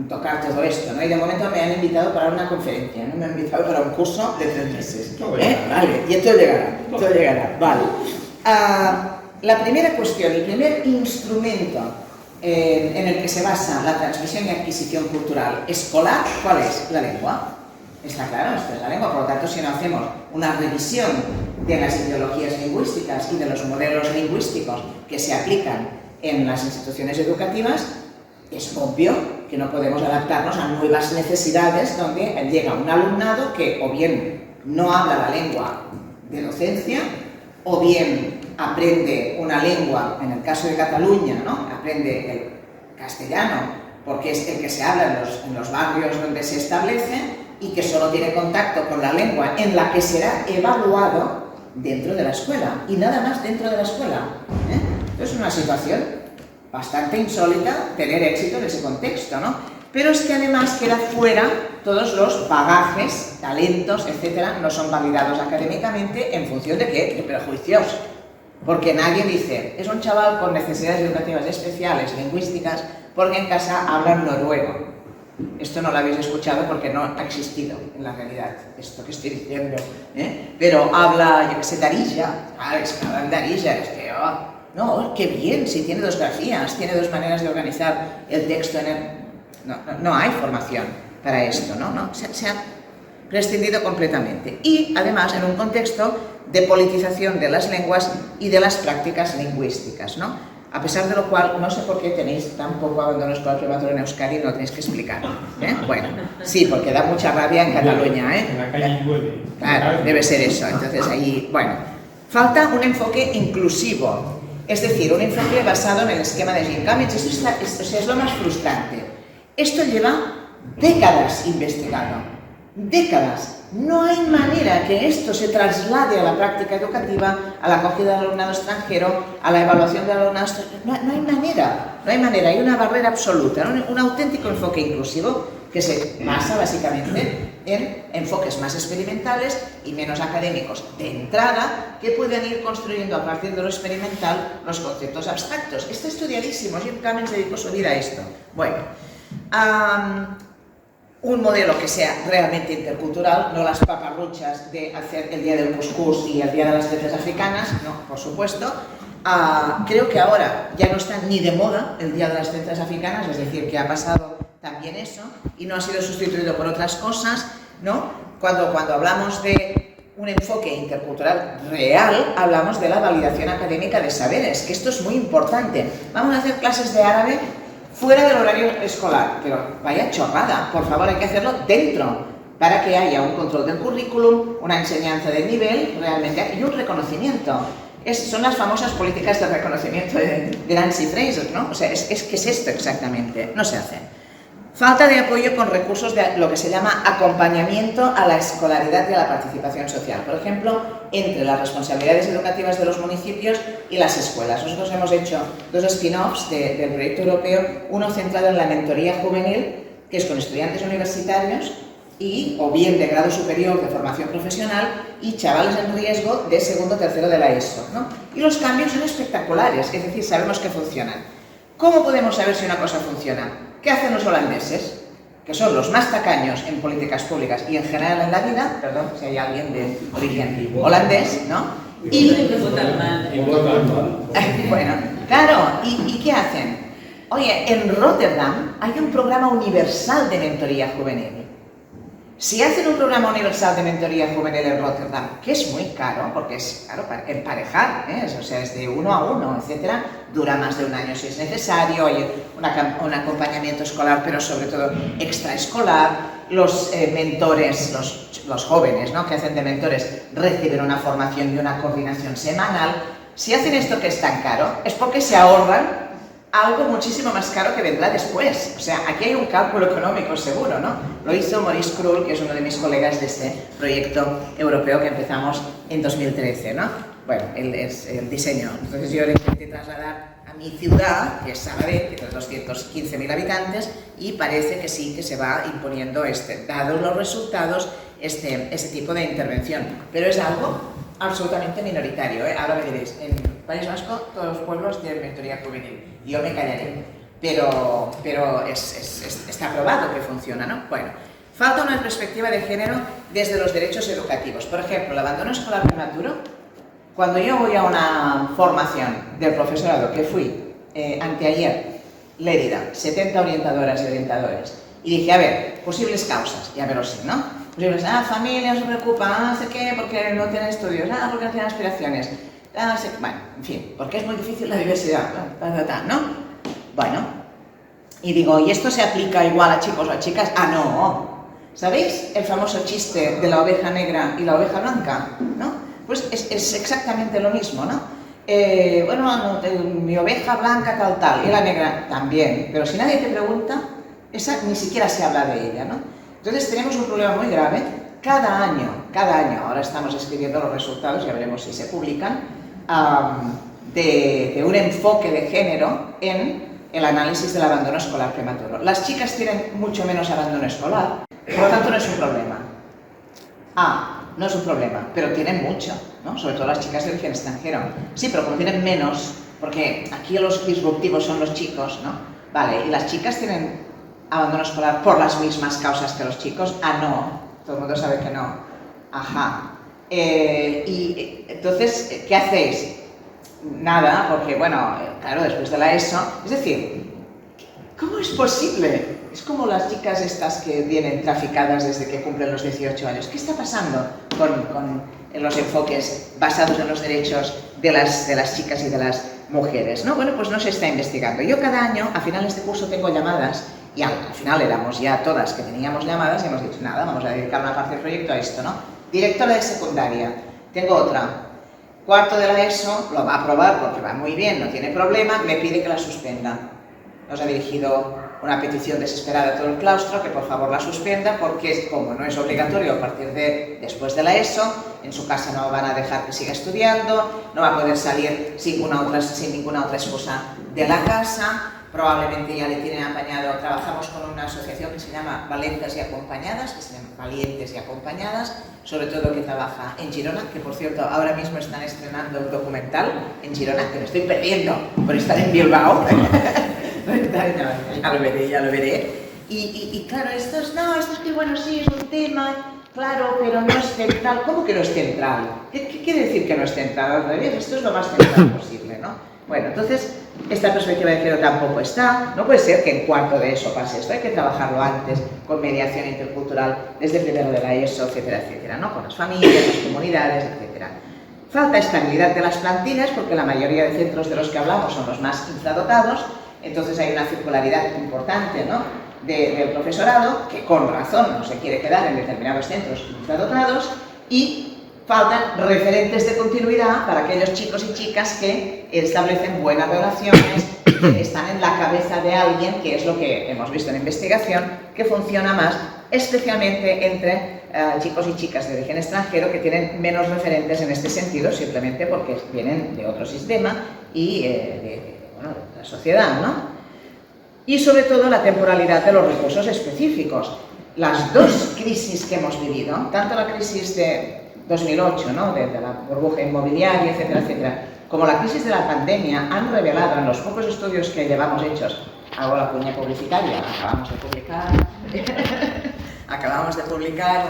tocar todo esto, ¿no? Y de momento me han invitado para una conferencia, ¿no? Me han invitado para un curso de 3 meses. Vale, y esto llegará, vale. La primera cuestión, el primer instrumento en el que se basa la transmisión y adquisición cultural escolar, ¿cuál es? La lengua. Está claro, esto es la lengua, por lo tanto, si no hacemos una revisión de las ideologías lingüísticas y de los modelos lingüísticos que se aplican en las instituciones educativas, es obvio que no podemos adaptarnos a nuevas necesidades donde llega un alumnado que o bien no habla la lengua de docencia, o bien aprende una lengua, en el caso de Cataluña, ¿no?, aprende el castellano, porque es el que se habla en los barrios donde se establece, y que solo tiene contacto con la lengua en la que será evaluado dentro de la escuela, y nada más dentro de la escuela. Entonces es una situación bastante insólita tener éxito en ese contexto, ¿no? Pero es que además queda fuera todos los bagajes, talentos, etcétera, no son validados académicamente en función de ¿qué? De prejuicios. Porque nadie dice, es un chaval con necesidades educativas especiales, lingüísticas, porque en casa hablan noruego. Esto no lo habéis escuchado porque no ha existido en la realidad, esto que estoy diciendo, Pero habla, yo qué sé, Darija, es que hablan Darija, es que, no, qué bien, si tiene 2 grafías, tiene 2 maneras de organizar el texto en el... No hay formación para esto, ¿no? Se ha prescindido completamente. Y además en un contexto de politización de las lenguas y de las prácticas lingüísticas, ¿no? A pesar de lo cual, no sé por qué tenéis tan poco abandono escolar prematuro en Euskadi y no lo tenéis que explicar. Bueno, sí, porque da mucha rabia en Cataluña, En la calle 9. Claro, debe ser eso. Entonces ahí, bueno, falta un enfoque inclusivo. Es decir, un enfoque basado en el esquema de Ginkamich. Esto es lo más frustrante. Esto lleva décadas investigado. Décadas. No hay manera que esto se traslade a la práctica educativa, a la acogida del alumnado extranjero, a la evaluación del alumnado extranjero. No hay manera. Hay una barrera absoluta, un auténtico enfoque inclusivo que se basa básicamente en enfoques más experimentales y menos académicos de entrada, que pueden ir construyendo a partir de lo experimental los conceptos abstractos. Está estudiadísimo, Jim Cummings dedicó su vida a esto. Bueno, un modelo que sea realmente intercultural, no las paparruchas de hacer el día del cuscús y el día de las ciencias africanas, no, por supuesto. Creo que ahora ya no está ni de moda el día de las ciencias africanas, es decir, que ha pasado también eso y no ha sido sustituido por otras cosas, ¿no? Cuando hablamos de un enfoque intercultural real, hablamos de la validación académica de saberes, que esto es muy importante. Vamos a hacer clases de árabe fuera del horario escolar, pero vaya chorrada, por favor, hay que hacerlo dentro, para que haya un control del currículum, una enseñanza de nivel realmente y un reconocimiento. Son las famosas políticas de reconocimiento de Nancy Fraser, ¿no? O sea, ¿qué es esto exactamente? No se hace. Falta de apoyo con recursos de lo que se llama acompañamiento a la escolaridad y a la participación social. Por ejemplo, entre las responsabilidades educativas de los municipios y las escuelas. Nosotros hemos hecho dos spin-offs del proyecto europeo, uno centrado en la mentoría juvenil, que es con estudiantes universitarios o bien de grado superior de formación profesional y chavales en riesgo de segundo o tercero de la ESO, ¿no? Y los cambios son espectaculares, es decir, sabemos que funcionan. ¿Cómo podemos saber si una cosa funciona? ¿Qué hacen los holandeses? Que son los más tacaños en políticas públicas y en general en la vida, perdón, si hay alguien de origen holandés, ¿no? Bueno, claro, ¿y qué hacen? Oye, en Rotterdam hay un programa universal de mentoría juvenil. Si hacen un programa universal de mentoría juvenil en Rotterdam, que es muy caro, porque es caro para emparejar, o sea, es de 1 a 1, etcétera, dura más de un año si es necesario, hay un acompañamiento escolar, pero sobre todo extraescolar, los mentores, los jóvenes, ¿no?, que hacen de mentores, reciben una formación y una coordinación semanal. Si hacen esto que es tan caro, es porque se ahorran algo muchísimo más caro que vendrá después. O sea, aquí hay un cálculo económico seguro, ¿no? Lo hizo Maurice Krul, que es uno de mis colegas de este proyecto europeo que empezamos en 2013, ¿no? Bueno, él es el diseño. Entonces yo le intenté trasladar a mi ciudad, que es Sabadell, que tiene 215.000 habitantes, y parece que sí que se va imponiendo, dados los resultados, este tipo de intervención. Pero es algo absolutamente minoritario, ¿eh? Ahora me diréis, en País Vasco todos los pueblos tienen mentoría juvenil. Yo me callaré, pero está probado que funciona, ¿no? Bueno, falta una perspectiva de género desde los derechos educativos. Por ejemplo, el abandono escolar prematuro. Cuando yo voy a una formación del profesorado, que fui anteayer, Lérida, 70 orientadoras y orientadores, y dije, a ver, posibles causas, ya me lo sé, ¿no? Posibles, familia, no se preocupa, no sé qué, porque no tienen estudios, porque no tienen aspiraciones. Bueno, en fin, porque es muy difícil la diversidad, ¿no? Bueno, y digo, ¿y esto se aplica igual a chicos o a chicas? No. ¿Sabéis el famoso chiste de la oveja negra y la oveja blanca? ¿No? Pues es exactamente lo mismo, ¿no? Mi oveja blanca tal, y la negra también, pero si nadie te pregunta, esa ni siquiera se habla de ella, ¿no? Entonces tenemos un problema muy grave. Cada año, ahora estamos escribiendo los resultados, ya veremos si se publican, de un enfoque de género en el análisis del abandono escolar prematuro. Las chicas tienen mucho menos abandono escolar, por lo tanto no es un problema. No es un problema, pero tienen mucho, ¿no? Sobre todo las chicas de origen extranjero. Sí, pero como tienen menos, porque aquí los disruptivos son los chicos, ¿no? Vale, ¿y las chicas tienen abandono escolar por las mismas causas que los chicos? No. Todo el mundo sabe que no. Y entonces, ¿qué hacéis? Nada, porque, bueno, claro, después de la ESO... Es decir, ¿cómo es posible? Es como las chicas estas que vienen traficadas desde que cumplen los 18 años. ¿Qué está pasando con los enfoques basados en los derechos de las chicas y de las mujeres, ¿no? Bueno, pues no se está investigando. Yo cada año, a finales de curso, tengo llamadas. Y al final éramos ya todas que teníamos llamadas y hemos dicho, nada, vamos a dedicar una parte del proyecto a esto, ¿no? Directora de secundaria, tengo otra. Cuarto de la ESO, lo va a aprobar porque va muy bien, no tiene problema, me pide que la suspenda. Nos ha dirigido una petición desesperada a todo el claustro, que por favor la suspenda, porque como no es obligatorio a partir de después de la ESO, en su casa no van a dejar que siga estudiando, no va a poder salir sin ninguna otra excusa de la casa. probablemente ya le tienen apañado. Trabajamos con una asociación que se llama Valientes y Acompañadas, sobre todo que trabaja en Girona, que por cierto ahora mismo están estrenando un documental en Girona, que lo estoy perdiendo por estar en Bilbao. Ya lo veré. Y claro, esto es que bueno, sí, es un tema, claro, pero no es central. ¿Cómo que no es central? ¿Qué quiere decir que no es central? Al revés, esto es lo más central posible, ¿no? Bueno, entonces, esta perspectiva de género tampoco está. No puede ser que en cuarto de ESO pase esto, hay que trabajarlo antes, con mediación intercultural, desde primero de la ESO, etcétera, etcétera, ¿no? Con las familias, las comunidades, etcétera. Falta estabilidad de las plantillas, porque la mayoría de centros de los que hablamos son los más infradotados, entonces hay una circularidad importante, ¿no?, del profesorado, que con razón no se quiere quedar en determinados centros infradotados, y faltan referentes de continuidad para aquellos chicos y chicas que establecen buenas relaciones, que están en la cabeza de alguien, que es lo que hemos visto en investigación, que funciona más, especialmente entre chicos y chicas de origen extranjero, que tienen menos referentes en este sentido, simplemente porque vienen de otro sistema y de la sociedad, ¿no? Y sobre todo la temporalidad de los recursos específicos. Las dos crisis que hemos vivido, tanto la crisis de 2008, ¿no?, de la burbuja inmobiliaria, etcétera, etcétera, como la crisis de la pandemia, han revelado en los pocos estudios que llevamos hechos, hago la cuña publicitaria, acabamos de publicar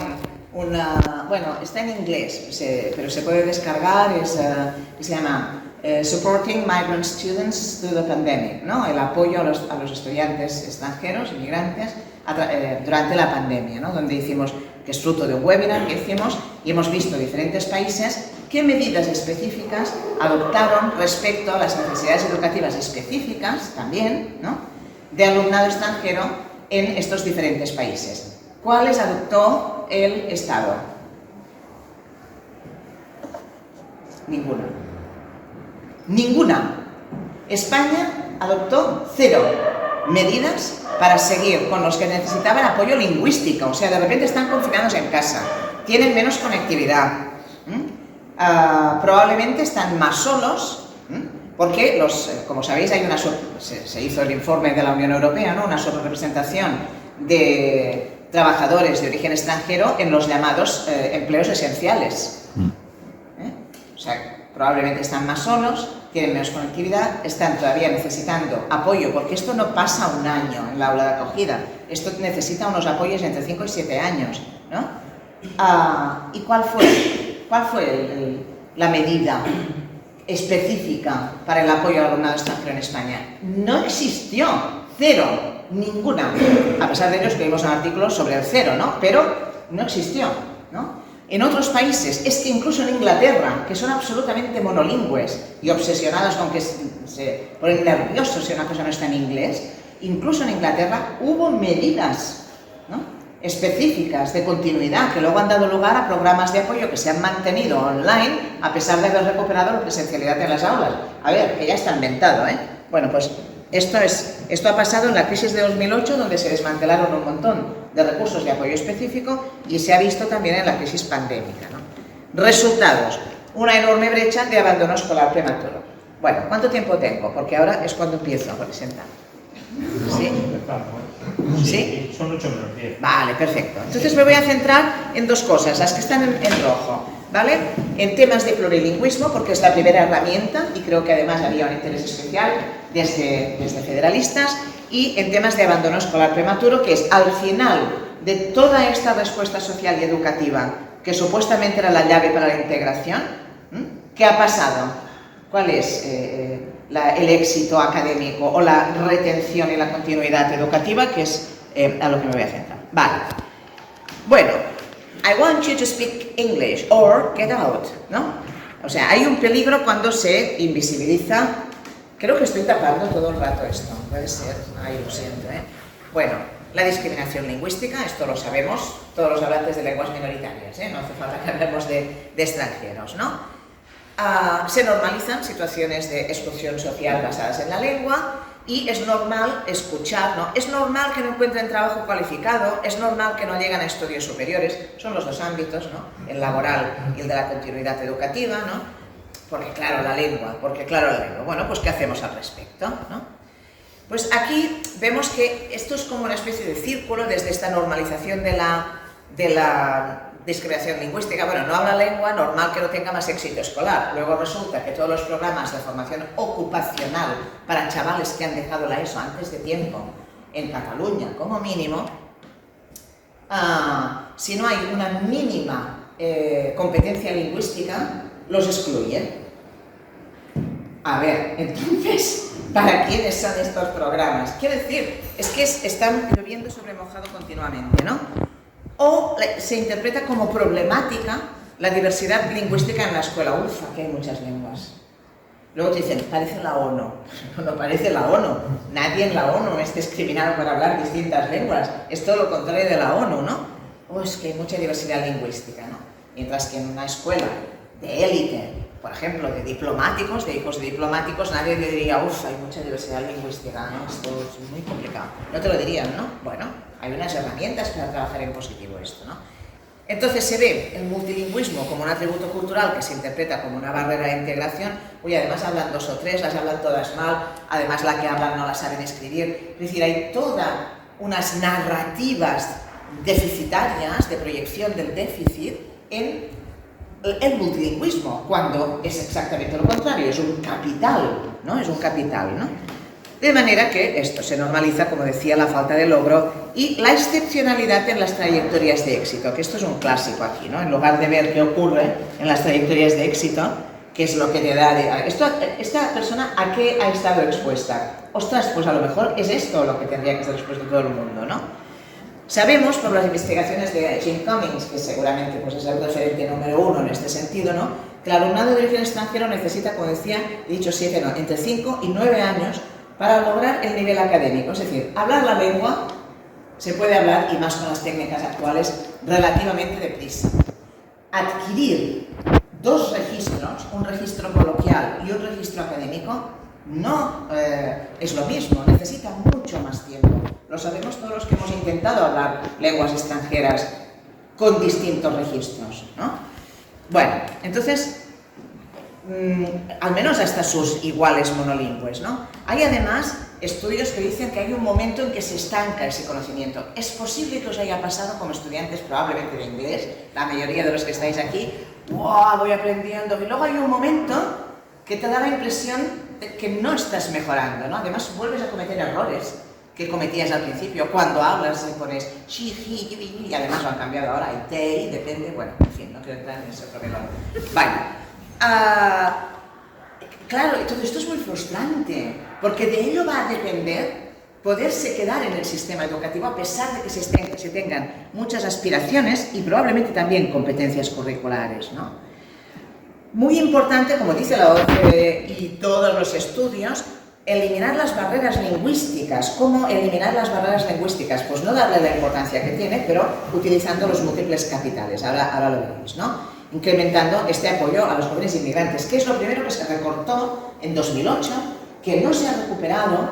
una, bueno, está en inglés, pero se puede descargar, se llama Supporting Migrant Students Through the Pandemic, ¿no?, el apoyo a los estudiantes extranjeros, inmigrantes, durante la pandemia, ¿no?, donde hicimos, que es fruto de un webinar que hicimos, y hemos visto diferentes países qué medidas específicas adoptaron respecto a las necesidades educativas específicas también, ¿no?, de alumnado extranjero en estos diferentes países. ¿Cuáles adoptó el Estado? Ninguna. Ninguna. España adoptó 0 medidas para seguir con los que necesitaban apoyo lingüístico, o sea, de repente están confinados en casa, tienen menos conectividad, probablemente están más solos, porque como sabéis, se hizo el informe de la Unión Europea, ¿no?, una sobrerepresentación de trabajadores de origen extranjero en los llamados empleos esenciales. O sea, probablemente están más solos, tienen menos conectividad, están todavía necesitando apoyo, porque esto no pasa un año en la aula de acogida, esto necesita unos apoyos entre 5 y 7 años, ¿no? ¿Y cuál fue la medida específica para el apoyo al alumnado extranjero en España? No existió, 0, ninguna. A pesar de ello, escribimos un artículo sobre el 0, ¿no?, pero no existió, ¿no? En otros países, es que incluso en Inglaterra, que son absolutamente monolingües y obsesionados con que se ponen nerviosos si una cosa no está en inglés, incluso en Inglaterra hubo medidas, ¿no?, específicas de continuidad que luego han dado lugar a programas de apoyo que se han mantenido online a pesar de haber recuperado la presencialidad en las aulas. A ver, que ya está inventado, ¿eh? Bueno, pues esto ha pasado en la crisis de 2008, donde se desmantelaron un montón de recursos de apoyo específico, y se ha visto también en la crisis pandémica, ¿no? Resultados: una enorme brecha de abandono escolar prematuro. Bueno, ¿cuánto tiempo tengo? Porque ahora es cuando empiezo a presentar. ¿Sí? ¿Sí? Son 8 menos 10. Vale, perfecto. Entonces me voy a centrar en 2 cosas, las que están en rojo, ¿vale? En temas de plurilingüismo, porque es la primera herramienta, y creo que además había un interés especial desde federalistas, y en temas de abandono escolar prematuro, que es al final de toda esta respuesta social y educativa, que supuestamente era la llave para la integración. ¿Qué ha pasado? ¿Cuál es el éxito académico o la retención y la continuidad educativa? Que es a lo que me voy a centrar. Vale. Bueno, I want you to speak English or get out, ¿no? O sea, hay un peligro cuando se invisibiliza. Creo que estoy tapando todo el rato esto, puede ser, ay, lo siento, ¿eh? Bueno, la discriminación lingüística, esto lo sabemos todos los hablantes de lenguas minoritarias, ¿eh? No hace falta que hablemos de extranjeros, ¿no? Se normalizan situaciones de exclusión social basadas en la lengua, y es normal escuchar, ¿no? Es normal que no encuentren trabajo cualificado, es normal que no lleguen a estudios superiores, son los 2 ámbitos, ¿no?, el laboral y el de la continuidad educativa, ¿no? Porque claro, la lengua, bueno, pues ¿qué hacemos al respecto, no? Pues aquí vemos que esto es como una especie de círculo desde esta normalización de la discriminación lingüística. Bueno, no habla lengua, normal que no tenga más éxito escolar. Luego resulta que todos los programas de formación ocupacional para chavales que han dejado la ESO antes de tiempo, en Cataluña como mínimo, si no hay una mínima competencia lingüística, los excluyen. A ver, entonces, ¿para quiénes son estos programas? Quiero decir, es que están lloviendo sobre mojado continuamente, ¿no? O se interpreta como problemática la diversidad lingüística en la escuela. Uf, aquí hay muchas lenguas. Luego te dicen, parece la ONU. No parece la ONU. Nadie en la ONU es discriminado por hablar distintas lenguas. Es todo lo contrario de la ONU, ¿no? Oh, es que hay mucha diversidad lingüística, ¿no? Mientras que en una escuela de élite, por ejemplo, de diplomáticos, de hijos de diplomáticos, nadie le diría, uff, hay mucha diversidad lingüística, ¿no? Esto es muy complicado. No te lo dirían, ¿no? Bueno, hay unas herramientas para trabajar en positivo esto, ¿no? Entonces se ve el multilingüismo como un atributo cultural que se interpreta como una barrera de integración. Uy, además hablan 2 o 3, las hablan todas mal, además la que hablan no la saben escribir. Es decir, hay todas unas narrativas deficitarias de proyección del déficit en el multilingüismo, cuando es exactamente lo contrario, es un capital, ¿no? Es un capital, ¿no? De manera que esto se normaliza, como decía, la falta de logro y la excepcionalidad en las trayectorias de éxito, que esto es un clásico aquí, ¿no? En lugar de ver qué ocurre en las trayectorias de éxito, qué es lo que te da esta persona a qué ha estado expuesta. Ostras, pues a lo mejor es esto lo que tendría que estar expuesto todo el mundo, ¿no? Sabemos por las investigaciones de Jim Cummings, que seguramente pues, es el referente número 1 en este sentido, ¿no? Que el alumnado de origen extranjero necesita, como decía, he dicho 7, no, entre 5 y 9 años para lograr el nivel académico. Es decir, hablar la lengua se puede hablar, y más con las técnicas actuales, relativamente deprisa. Adquirir 2 registros, un registro coloquial y un registro académico, no es lo mismo, necesita mucho más tiempo. Lo sabemos todos los que hemos intentado hablar lenguas extranjeras con distintos registros, ¿no? Bueno, entonces, al menos hasta sus iguales monolingües, ¿no? Hay además estudios que dicen que hay un momento en que se estanca ese conocimiento. Es posible que os haya pasado como estudiantes probablemente de inglés, la mayoría de los que estáis aquí, ¡wow! Voy aprendiendo, y luego hay un momento que te da la impresión de que no estás mejorando, ¿no? Además vuelves a cometer errores que cometías al principio. Cuando hablas pones she, he, y además lo han cambiado ahora, hay they, depende, bueno, en fin, no quiero entrar en ese problema. Vale. Claro, todo esto es muy frustrante, porque de ello va a depender poderse quedar en el sistema educativo a pesar de que se tengan muchas aspiraciones y probablemente también competencias curriculares, ¿no? Muy importante, como dice la OCDE y todos los estudios, eliminar las barreras lingüísticas. ¿Cómo eliminar las barreras lingüísticas? Pues no darle la importancia que tiene, pero utilizando los múltiples capitales. Ahora lo veréis, ¿no? Incrementando este apoyo a los jóvenes inmigrantes, que es lo primero que se recortó en 2008, que no se ha recuperado,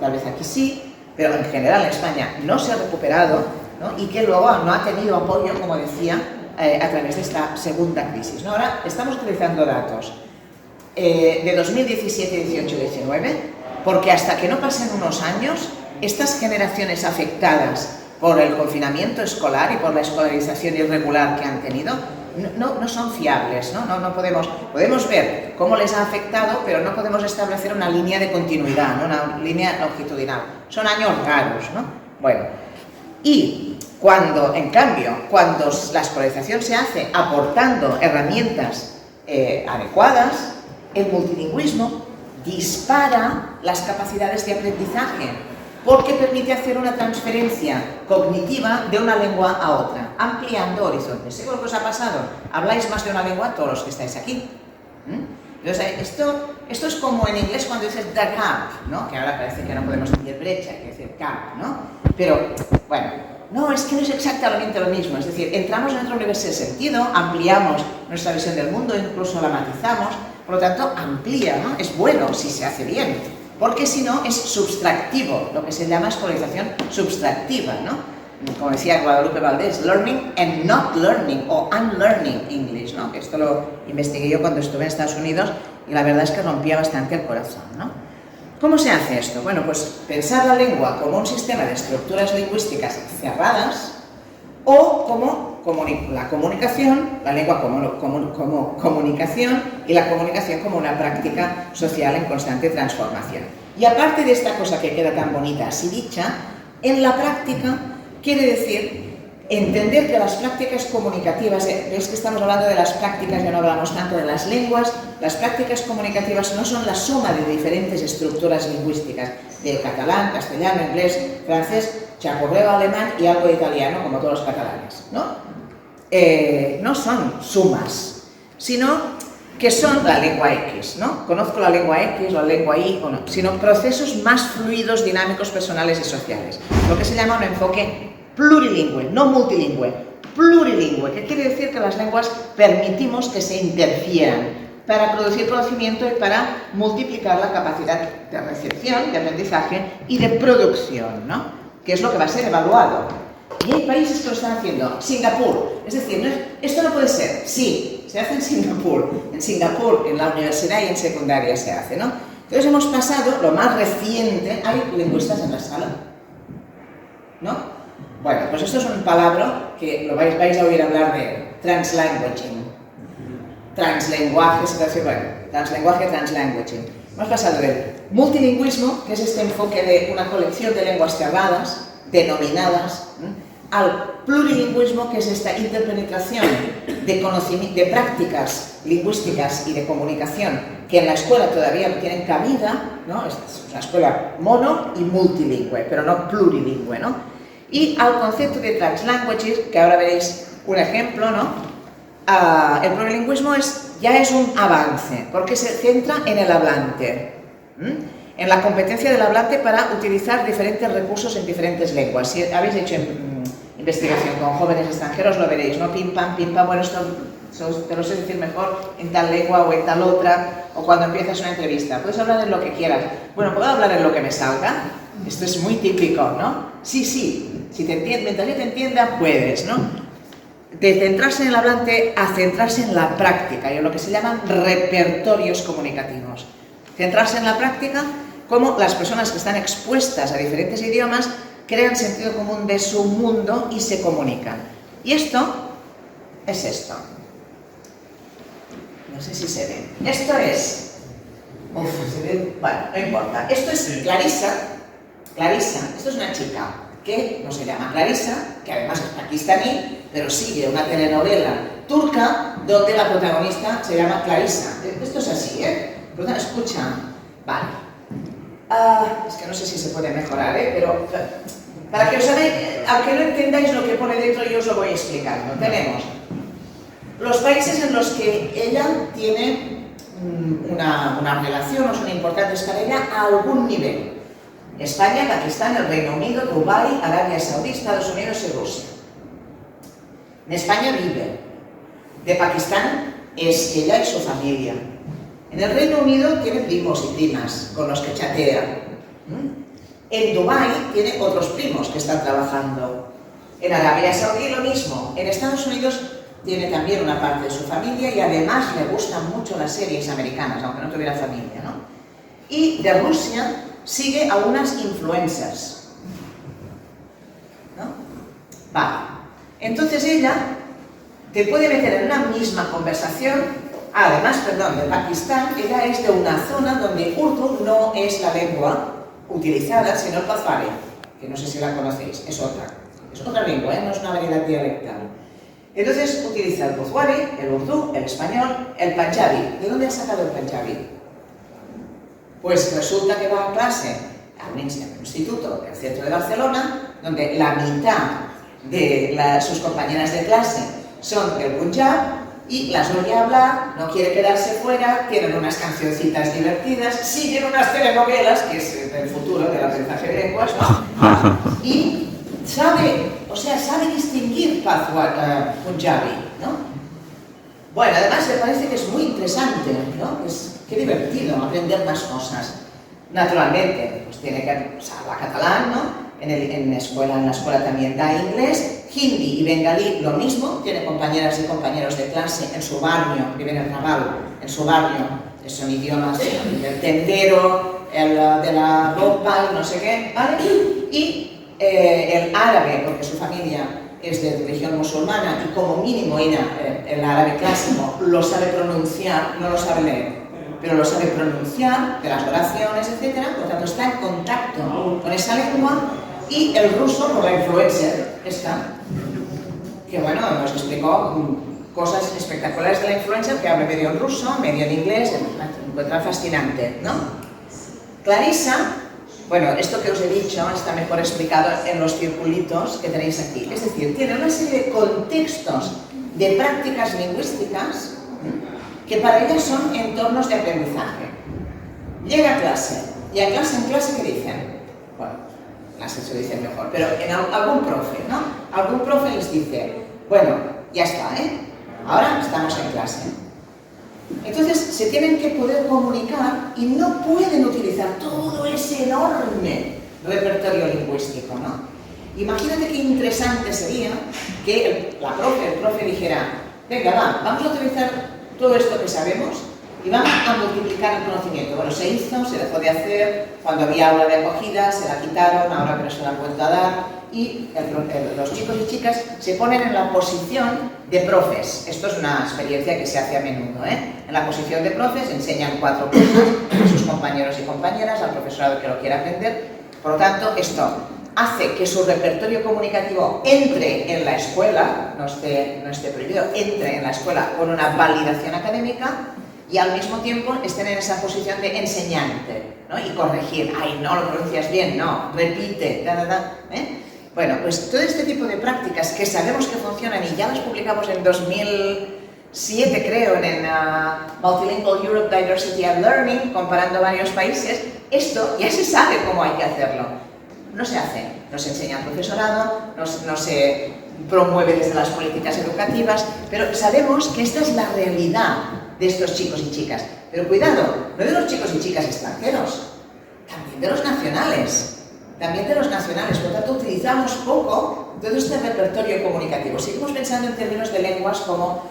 tal vez aquí sí, pero en general en España no se ha recuperado, ¿no? Y que luego no ha tenido apoyo, como decía, a través de esta segunda crisis, ¿no? Ahora estamos utilizando datos de 2017, 18 y 19, porque hasta que no pasen unos años, estas generaciones afectadas por el confinamiento escolar y por la escolarización irregular que han tenido, no son fiables, ¿no? No podemos ver cómo les ha afectado, pero no podemos establecer una línea de continuidad, ¿no? Una línea longitudinal. Son años raros, ¿no? Bueno, y en cambio, cuando la escolarización se hace aportando herramientas adecuadas, el multilingüismo dispara las capacidades de aprendizaje, porque permite hacer una transferencia cognitiva de una lengua a otra, ampliando horizontes. ¿Seguro que os ha pasado? Habláis más de una lengua todos los que estáis aquí. Entonces, esto es como en inglés cuando dices the gap, ¿no? Que ahora parece que no podemos decir brecha, hay que decir gap, ¿no? Pero, bueno, no, es que no es exactamente lo mismo. Es decir, entramos en otro universo de sentido, ampliamos nuestra visión del mundo, incluso la matizamos, por lo tanto, amplía, ¿no? Es bueno si se hace bien, porque si no es subtractivo, lo que se llama escolarización subtractiva, ¿no? Como decía Guadalupe Valdés, learning and not learning, o unlearning English, ¿no? Que esto lo investigué yo cuando estuve en Estados Unidos y la verdad es que rompía bastante el corazón, ¿no? ¿Cómo se hace esto? Bueno, pues pensar la lengua como un sistema de estructuras lingüísticas cerradas o como la comunicación, la lengua como comunicación y la comunicación como una práctica social en constante transformación. Y aparte de esta cosa que queda tan bonita así dicha, en la práctica quiere decir entender que las prácticas comunicativas, veis que estamos hablando de las prácticas, ya no hablamos tanto de las lenguas, las prácticas comunicativas no son la suma de diferentes estructuras lingüísticas, de catalán, castellano, inglés, francés, chapurreo, alemán y algo de italiano, como todos los catalanes, ¿no? No son sumas, sino que son la lengua X, ¿no? Conozco la lengua X o la lengua Y o no, sino procesos más fluidos, dinámicos, personales y sociales, lo que se llama un enfoque plurilingüe, no multilingüe, plurilingüe, que quiere decir que las lenguas permitimos que se interfieran para producir conocimiento y para multiplicar la capacidad de recepción, de aprendizaje y de producción, ¿no? Que es lo que va a ser evaluado. Y hay países que lo están haciendo. Singapur, es decir, esto no puede ser. Sí, se hace en Singapur. En Singapur, en la universidad y en secundaria se hace, ¿no? Entonces hemos pasado, lo más reciente, hay lingüistas en la sala, ¿no? Bueno, pues esto es un palabra que lo vais a oír hablar de translanguaging. Translenguaje, se dice, bueno, translenguaje, translanguaging. Hemos pasado del multilingüismo, que es este enfoque de una colección de lenguas cerradas, denominadas, al plurilingüismo, que es esta interpenetración de prácticas lingüísticas y de comunicación que en la escuela todavía no tienen cabida, ¿no? Es una escuela mono y multilingüe, pero no plurilingüe, ¿no? Y al concepto de translanguages, que ahora veréis un ejemplo, ¿no? El plurilingüismo ya es un avance, porque se centra en el hablante, en la competencia del hablante para utilizar diferentes recursos en diferentes lenguas. Si habéis hecho investigación con jóvenes extranjeros, lo veréis, ¿no? Pim, pam, bueno, esto te lo sé decir mejor en tal lengua o en tal otra, o cuando empiezas una entrevista. Puedes hablar en lo que quieras. Bueno, ¿puedo hablar en lo que me salga? Esto es muy típico, ¿no? Sí, si mientras yo te entienda, puedes, ¿no? De centrarse en el hablante a centrarse en la práctica, y en lo que se llaman repertorios comunicativos. Centrarse en la práctica, como las personas que están expuestas a diferentes idiomas crean sentido común de su mundo y se comunican. Y esto es esto. No sé si se ve. Esto es... Uf, se ve... Bueno, no importa. Esto es Clarissa. Esto es una chica que no se llama Clarissa, que además es pakistaní, pero sigue una telenovela turca donde la protagonista se llama Clarissa. Esto es así, ¿eh? Pero escucha. Vale. Es que no sé si se puede mejorar, pero para que os hagáis, aunque no entendáis lo que pone dentro, yo os lo voy explicando. Tenemos los países en los que ella tiene una relación o son importantes para ella a algún nivel. España, Pakistán, el Reino Unido, Dubái, Arabia Saudí, Estados Unidos y Rusia. En España vive. De Pakistán es ella y su familia. En el Reino Unido tiene primos y primas con los que chatea. En Dubái tiene otros primos que están trabajando. En Arabia Saudí lo mismo. En Estados Unidos tiene también una parte de su familia y además le gustan mucho las series americanas, aunque no tuviera familia, ¿no? Y de Rusia sigue a unas influencers, ¿no? Vale. Entonces ella te puede meter en una misma conversación. Además, perdón, de Pakistán, ella es de una zona donde Urdu no es la lengua utilizada, sino el Pazari, que no sé si la conocéis, es otra lengua, no es una variedad dialectal. Entonces utiliza el Pazari, el Urdu, el español, el Panjabi. ¿De dónde ha sacado el Panjabi? Pues resulta que va a clase a un instituto del centro de Barcelona, donde la mitad de sus compañeras de clase son del Punjab y las oye hablar, no quiere quedarse fuera, tienen unas cancioncitas divertidas, siguen unas telenovelas, que es el futuro del aprendizaje de lenguas, ¿no? Y sabe distinguir Punjabi, ¿no? Bueno, además me parece que es muy interesante, ¿no? Qué divertido aprender más cosas. Naturalmente, pues tiene que hablar catalán, ¿no? En la escuela también da inglés, hindi y bengalí lo mismo, tiene compañeras y compañeros de clase en su barrio, viven en Raval, en su barrio, son idiomas del tendero, el de la ropa, no sé qué, ¿vale? Y el árabe, porque su familia es de religión musulmana y como mínimo el árabe clásico lo sabe pronunciar, no lo sabe leer, pero lo sabe pronunciar, de las oraciones, etc. Por tanto, está en contacto con esa lengua. Y el ruso por la influencer esta, que bueno, nos explicó cosas espectaculares de la influencer, que habla medio en ruso, medio en inglés, me encuentra fascinante, ¿no? Clarisa, bueno, esto que os he dicho está mejor explicado en los circulitos que tenéis aquí. Es decir, tiene una serie de contextos de prácticas lingüísticas que para ella son entornos de aprendizaje. Llega a clase, y a clase en clase, ¿qué dicen? Bueno, clase se dice mejor, pero en algún profe, ¿no? Algún profe les dice, bueno, ya está, ¿eh? Ahora estamos en clase. Entonces se tienen que poder comunicar y no pueden utilizar todo ese enorme repertorio lingüístico, ¿no? Imagínate qué interesante sería que el profe dijera, venga, vamos a utilizar todo esto que sabemos y vamos a multiplicar el conocimiento. Bueno, se hizo, se dejó de hacer, cuando había aula de acogida se la quitaron, ahora que no se la han vuelto a dar, y los chicos y chicas se ponen en la posición de profes. Esto es una experiencia que se hace a menudo, ¿eh? En la posición de profes enseñan 4 cosas a sus compañeros y compañeras, al profesorado que lo quiera aprender. Por lo tanto, esto hace que su repertorio comunicativo entre en la escuela, no esté prohibido, entre en la escuela con una validación académica y al mismo tiempo estén en esa posición de enseñante, ¿no? Y corregir, ay, no lo pronuncias bien, no, repite, ¿eh? Bueno, pues todo este tipo de prácticas que sabemos que funcionan y ya las publicamos en 2007, creo, en Multilingual Europe Diversity and Learning, comparando varios países, esto ya se sabe cómo hay que hacerlo. No se hace, no se enseña al profesorado, no se promueve desde las políticas educativas, pero sabemos que esta es la realidad de estos chicos y chicas. Pero cuidado, no de los chicos y chicas extranjeros, también de los nacionales. También de los nacionales, por lo tanto utilizamos poco todo este repertorio comunicativo. Seguimos pensando en términos de lenguas como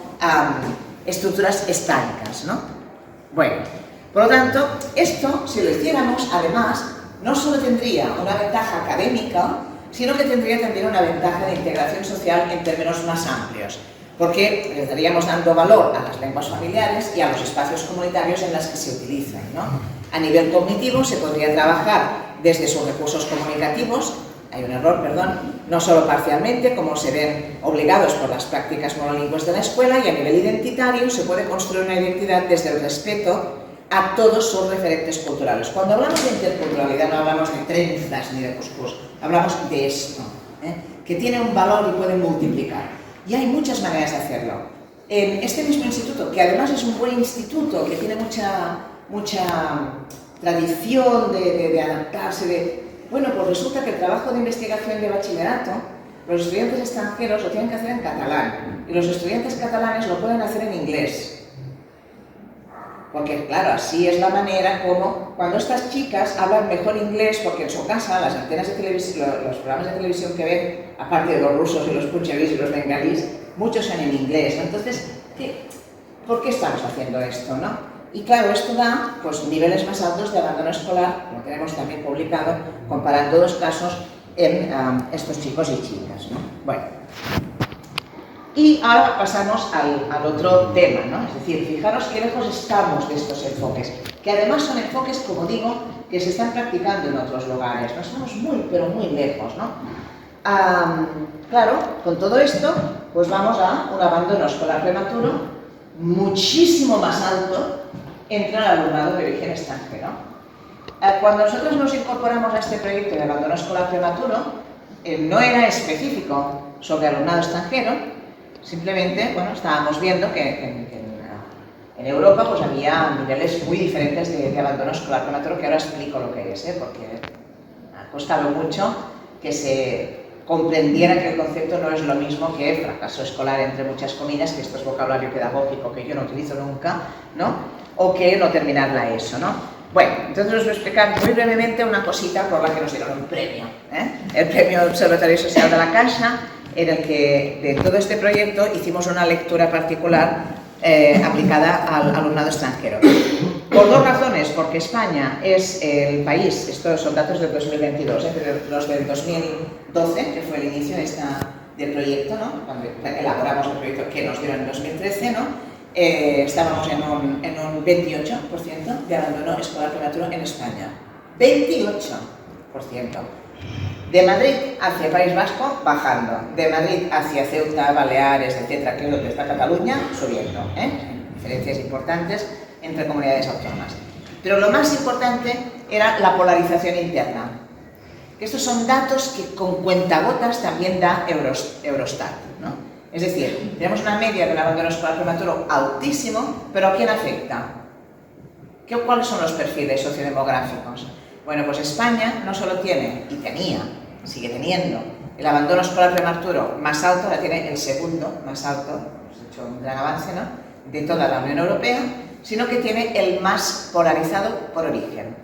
estructuras estáticas, ¿no? Bueno, por lo tanto, esto, si lo hiciéramos, además, no solo tendría una ventaja académica, sino que tendría también una ventaja de integración social en términos más amplios, porque le estaríamos dando valor a las lenguas familiares y a los espacios comunitarios en las que se utilizan, ¿no? A nivel cognitivo se podría trabajar desde sus recursos comunicativos, hay un error, perdón, no solo parcialmente, como se ven obligados por las prácticas monolingües de la escuela, y a nivel identitario se puede construir una identidad desde el respeto a todos sus referentes culturales. Cuando hablamos de interculturalidad no hablamos de trenzas ni de cuscús, hablamos de esto, que tiene un valor y puede multiplicar. Y hay muchas maneras de hacerlo. En este mismo instituto, que además es un buen instituto, que tiene mucha tradición de adaptarse, bueno, pues resulta que el trabajo de investigación de bachillerato, los estudiantes extranjeros lo tienen que hacer en catalán, y los estudiantes catalanes lo pueden hacer en inglés. Porque, claro, así es la manera como, cuando estas chicas hablan mejor inglés, porque en su casa las antenas de televisión, los programas de televisión que ven, aparte de los rusos y los punjabis y los bengalíes, muchos son en inglés. Entonces, ¿por qué estamos haciendo esto, no? Y claro, esto da pues, niveles más altos de abandono escolar, como tenemos también publicado, comparando 2 casos en estos chicos y chicas, ¿no? Bueno. Y ahora pasamos al otro tema, ¿no? Es decir, fijaros qué lejos estamos de estos enfoques, que además son enfoques, como digo, que se están practicando en otros lugares, no estamos muy, pero muy lejos, ¿no? Claro, con todo esto, pues vamos a un abandono escolar prematuro muchísimo más alto entre el alumnado de origen extranjero. Cuando nosotros nos incorporamos a este proyecto de abandono escolar prematuro, no era específico sobre alumnado extranjero. Simplemente, bueno, estábamos viendo que en Europa pues había niveles muy diferentes de abandono escolar prematuro, que ahora explico lo que es, porque ha costado mucho que se comprendiera que el concepto no es lo mismo que fracaso escolar, entre muchas comillas, que esto es vocabulario pedagógico que yo no utilizo nunca, ¿no? O que no terminar la ESO, ¿no? Bueno, entonces os voy a explicar muy brevemente una cosita por la que nos dieron un premio, el premio Observatorio Social de la Caixa, en el que de todo este proyecto hicimos una lectura particular aplicada al alumnado extranjero. Por dos razones, porque España es el país, estos son datos del 2022, los del 2012, que fue el inicio del proyecto, ¿no? Cuando elaboramos el proyecto que nos dieron en 2013, ¿no? Estábamos en un 28% de abandono escolar prematuro en España. 28%. De Madrid hacia País Vasco, bajando. De Madrid hacia Ceuta, Baleares, etcétera, que es donde está Cataluña, subiendo. Diferencias importantes entre comunidades autónomas. Pero lo más importante era la polarización interna. Estos son datos que con cuentagotas también da Eurostat, ¿no? Es decir, tenemos una media del abandono escolar prematuro altísimo, pero ¿a quién afecta? ¿Cuáles son los perfiles sociodemográficos? Bueno, pues España no solo tiene, y tenía, sigue teniendo, el abandono escolar prematuro más alto, ahora tiene el segundo más alto, hemos hecho un gran avance, ¿no?, de toda la Unión Europea, sino que tiene el más polarizado por origen.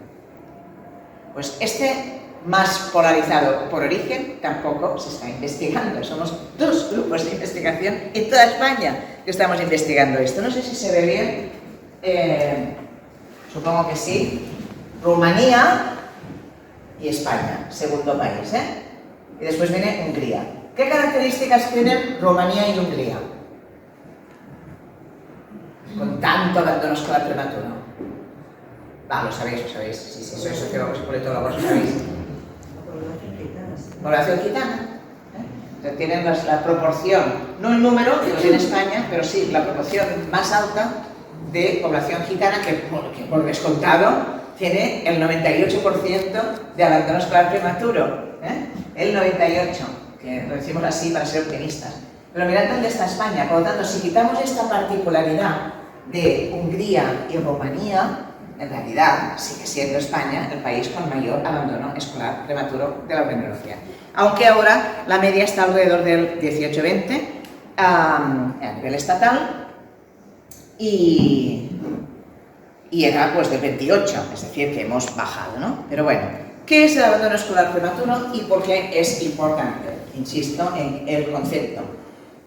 Pues este más polarizado por origen tampoco se está investigando. Somos dos grupos de investigación en toda España que estamos investigando esto. No sé si se ve bien, supongo que sí. Rumanía y España, segundo país, y después viene Hungría. ¿Qué características tienen Rumanía y Hungría con tanto abandono escolar prematuro? Lo sabéis, sí, sois sociólogos y politólogos, lo sabéis. Población gitana. Entonces tienen la proporción, no el número, que lo tiene España, pero sí la proporción más alta de población gitana que por descontado tiene el 98% de abandono escolar prematuro. El 98%, que lo decimos así para ser optimistas. Pero mirad dónde está España. Por lo tanto, si quitamos esta particularidad de Hungría y Rumanía, en realidad sigue siendo España el país con mayor abandono escolar prematuro de la Unión Europea. Aunque ahora la media está alrededor del 18-20 a nivel estatal y era pues del 28, es decir, que hemos bajado, ¿no? Pero bueno, ¿qué es el abandono escolar prematuro y por qué es importante? Insisto en el concepto.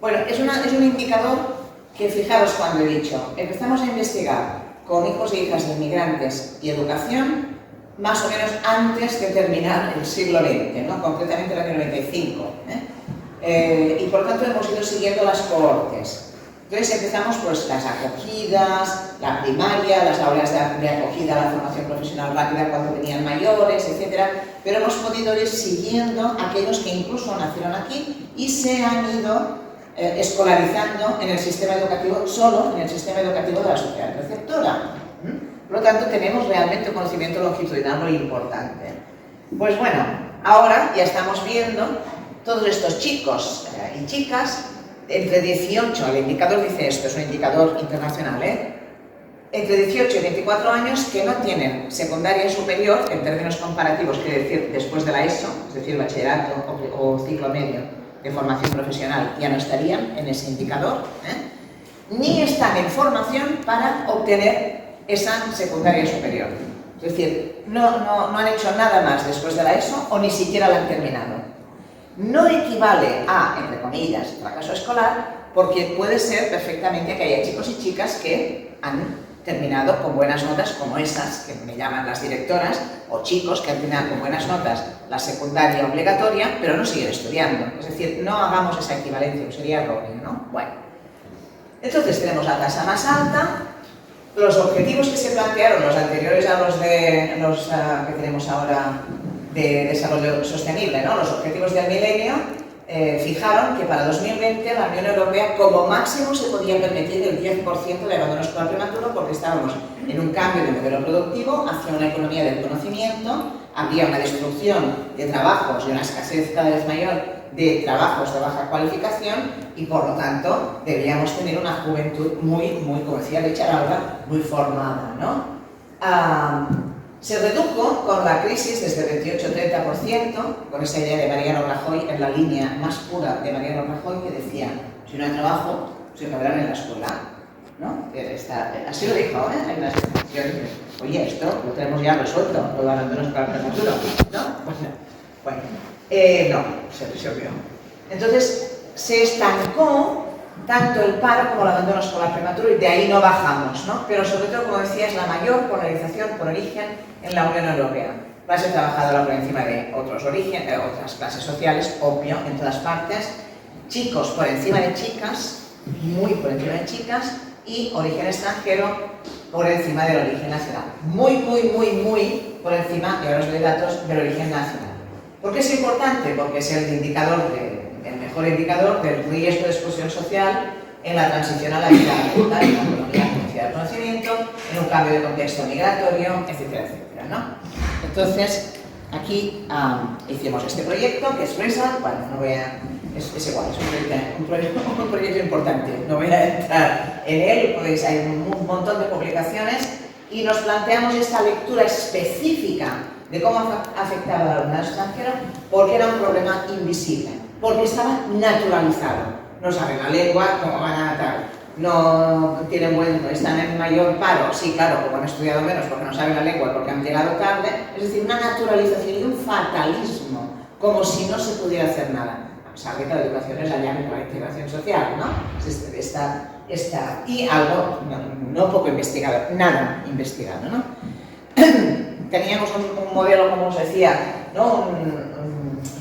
Bueno, es un indicador que, fijaros cuando he dicho, empezamos a investigar con hijos e hijas de inmigrantes y educación más o menos antes de terminar el siglo XX, ¿no? Concretamente el año 95. Y por tanto hemos ido siguiendo las cohortes. Entonces empezamos pues las acogidas, la primaria, las aulas de acogida, la formación profesional rápida cuando venían mayores, etc. Pero hemos podido ir siguiendo aquellos que incluso nacieron aquí y se han ido escolarizando en el sistema educativo, solo en el sistema educativo de la sociedad receptora. Por lo tanto, tenemos realmente un conocimiento longitudinal muy importante. Pues bueno, ahora ya estamos viendo todos estos chicos y chicas entre 18, el indicador dice esto, es un indicador internacional, entre 18 y 24 años que no tienen secundaria superior, en términos comparativos, quiere decir después de la ESO, es decir, bachillerato o ciclo medio de formación profesional, ya no estarían en ese indicador, ni están en formación para obtener esa secundaria superior. Es decir, no han hecho nada más después de la ESO o ni siquiera la han terminado. No equivale a, entre comillas, fracaso escolar, porque puede ser perfectamente que haya chicos y chicas que han terminado con buenas notas, como esas que me llaman las directoras, o chicos que han terminado con buenas notas la secundaria obligatoria, pero no siguen estudiando. Es decir, no hagamos esa equivalencia, sería erróneo, ¿no? Bueno, entonces tenemos la tasa más alta. Los objetivos que se plantearon, los anteriores a los que tenemos ahora de desarrollo sostenible, ¿no? Los objetivos del milenio, fijaron que para 2020 la Unión Europea como máximo se podía permitir el 10% de abandono escolar prematuro porque estábamos en un cambio de modelo productivo hacia una economía del conocimiento, había una destrucción de trabajos y una escasez cada vez mayor de trabajos de baja cualificación y por lo tanto deberíamos tener una juventud muy, como decía Lecharalda, muy formada, ¿no? Se redujo con la crisis desde el 28-30%, con esa idea de Mariano Rajoy, en la línea más pura de Mariano Rajoy, que decía, si no hay trabajo, se acabarán en la escuela, ¿no? Así lo dijo, hay unas excepciones. Oye, esto lo tenemos ya resuelto, lo van a abandono escolar prematuro, ¿no? Bueno, no, se resolvió. Entonces, se estancó tanto el paro como el abandono escolar prematuro, y de ahí no bajamos, ¿no? Pero sobre todo, como decía, es la mayor polarización por origen en la Unión Europea. Clase trabajadora por encima de otros orígenes, otras clases sociales, obvio, en todas partes. Chicos por encima de chicas, muy por encima de chicas, y origen extranjero por encima del origen nacional. Muy por encima, y ahora os doy datos, del origen nacional. ¿Por qué es importante? Porque es el mejor indicador del riesgo de exclusión social en la transición a la vida adulta, en la economía del conocimiento, en un cambio de contexto migratorio, etcétera, etcétera, ¿no? Entonces, aquí hicimos este proyecto, que es RESALT. Bueno, no voy a... Es igual, es un proyecto importante, no voy a entrar en él, pues hay un montón de publicaciones, y nos planteamos esta lectura específica de cómo afectaba al alumnado extranjero, porque era un problema invisible, porque estaba naturalizado. No saben la lengua, cómo van a tal, no tienen están en mayor paro, sí, claro, como han estudiado menos porque no saben la lengua, porque han llegado tarde, es decir, una naturalización y un fatalismo, como si no se pudiera hacer nada. Sabe que la educación es la llave para la integración social, ¿no? Y algo no poco investigado, nada investigado, ¿no? Teníamos un modelo, como os decía, ¿no?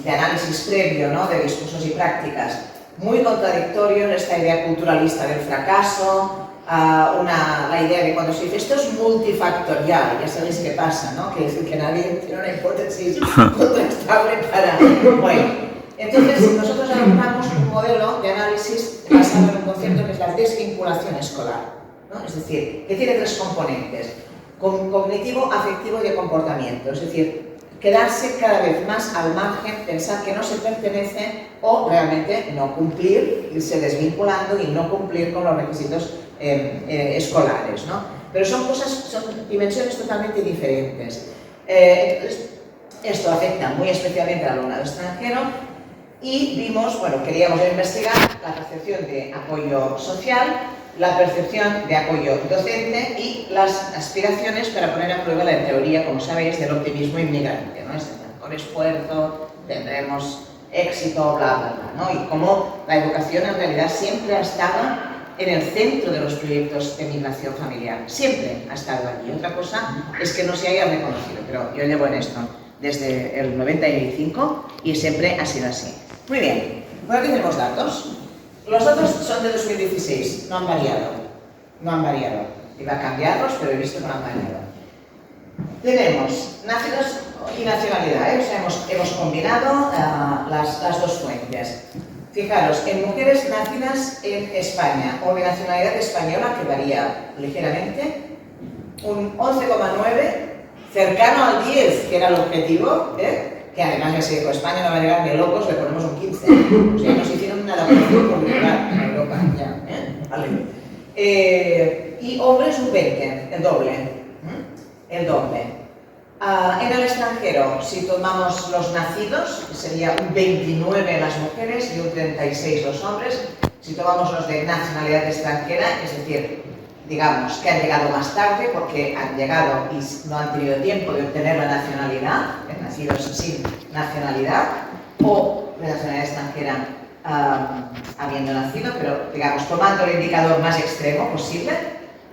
De análisis previo, ¿no? De discursos y prácticas, muy contradictorio en esta idea culturalista del fracaso, la idea de cuando se dice esto es multifactorial, ya sabéis qué pasa, ¿no? Que decir que nadie tiene una hipótesis contrastable para... Bueno, entonces nosotros elaboramos un modelo de análisis basado en un concepto que es la desvinculación escolar, ¿no? Es decir, que tiene tres componentes: cognitivo, afectivo y de comportamiento, es decir, quedarse cada vez más al margen, pensar que no se pertenece o realmente no cumplir, irse desvinculando y no cumplir con los requisitos escolares, ¿no? Pero son dimensiones totalmente diferentes. Entonces, esto afecta muy especialmente al alumnado extranjero, y vimos, queríamos investigar la percepción de apoyo social, la percepción de apoyo docente y las aspiraciones para poner a prueba la teoría, como sabéis, del optimismo inmigrante, ¿no? Es decir, con esfuerzo tendremos éxito, bla, bla, bla, ¿no? Y cómo la educación en realidad siempre ha estado en el centro de los proyectos de migración familiar, siempre ha estado allí. Otra cosa es que no se haya reconocido, pero yo llevo en esto desde el 95 y siempre ha sido así. Muy bien, por aquí tenemos datos. Los datos son de 2016, no han variado. No han variado. Iba a cambiarlos, pero he visto que no han variado. Tenemos nacidos y nacionalidad, o sea, hemos combinado las dos fuentes. Fijaros, en mujeres nacidas en España o de nacionalidad española, que varía ligeramente, un 11,9, cercano al 10, que era el objetivo, que además ya se dijo, España no va a llegar ni locos, le ponemos un 15. O sea, nos hicieron una adaptación curricular en Europa, ya, vale. Y hombres un 20, el doble. El doble. En el extranjero, si tomamos los nacidos, sería un 29 las mujeres y un 36 los hombres. Si tomamos los de nacionalidad extranjera, es decir, digamos que han llegado más tarde porque han llegado y no han tenido tiempo de obtener la nacionalidad, nacidos sin nacionalidad, o de nacionalidad extranjera habiendo nacido, pero digamos tomando el indicador más extremo posible,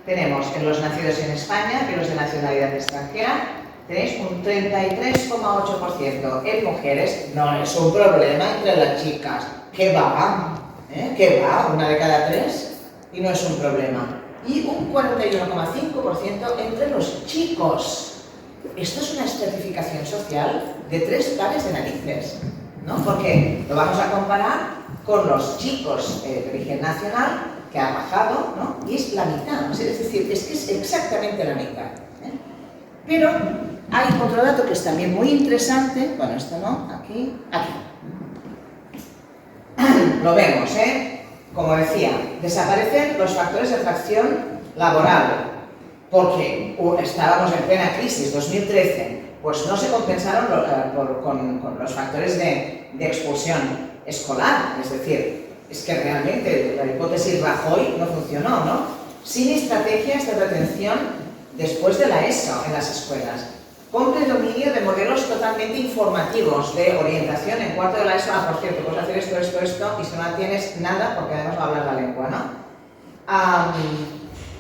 tenemos en los nacidos en España y los de nacionalidad extranjera, tenéis un 33,8%. En mujeres no es un problema entre las chicas. ¿Qué va? ¿Qué va? Una de cada tres y no es un problema. Y un 41,5% entre los chicos. Esto es una estratificación social de tres pares de narices, ¿no? Porque lo vamos a comparar con los chicos de origen nacional, que ha bajado, ¿no? Y es la mitad, es decir, es que es exactamente la mitad. Pero hay otro dato que es también muy interesante, bueno, esto no, aquí. Lo vemos, Como decía, desaparecen los factores de atracción laboral, porque estábamos en plena crisis, 2013, pues no se compensaron con los factores de expulsión escolar, es decir, es que realmente la hipótesis Rajoy no funcionó, ¿no? Sin estrategias de retención después de la ESO en las escuelas, con predominio de modelos totalmente totalmente informativos de orientación en cuarto de la ESO. Por cierto, puedes hacer esto, esto, esto, y si no la tienes, nada, porque además no hablas la lengua, ¿no?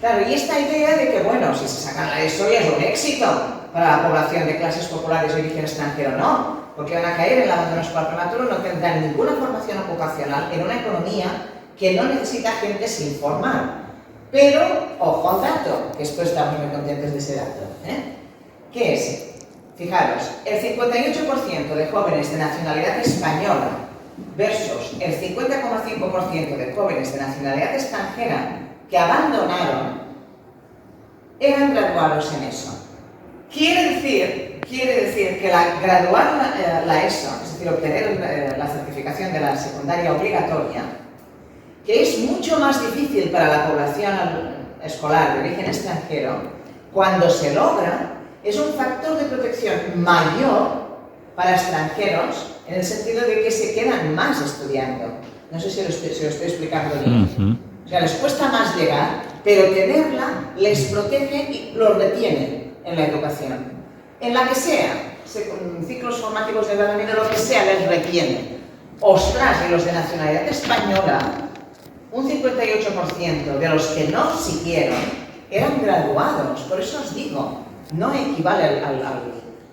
Claro, y esta idea de que, bueno, si se sacan la ESO ya es un éxito para la población de clases populares de origen extranjero, no, porque van a caer en el abandono escolar prematuro, no tendrán ninguna formación ocupacional en una economía que no necesita gente sin formar. Pero, ojo al dato, que esto estamos muy contentos de ese dato, ¿Qué es? Fijaros, el 58% de jóvenes de nacionalidad española versus el 50,5% de jóvenes de nacionalidad extranjera que abandonaron eran graduados en ESO. Quiere decir que graduar la ESO, es decir, obtener la certificación de la secundaria obligatoria, que es mucho más difícil para la población escolar de origen extranjero, cuando se logra, es un factor de protección mayor para extranjeros en el sentido de que se quedan más estudiando. No sé si lo estoy explicando bien. O sea, les cuesta más llegar, pero tenerla les protege y los retiene en la educación. En la que sea, ciclos formativos de grado medio, lo que sea, les retiene. Ostras, y los de nacionalidad española, un 58% de los que no siguieron eran graduados. Por eso os digo, no equivale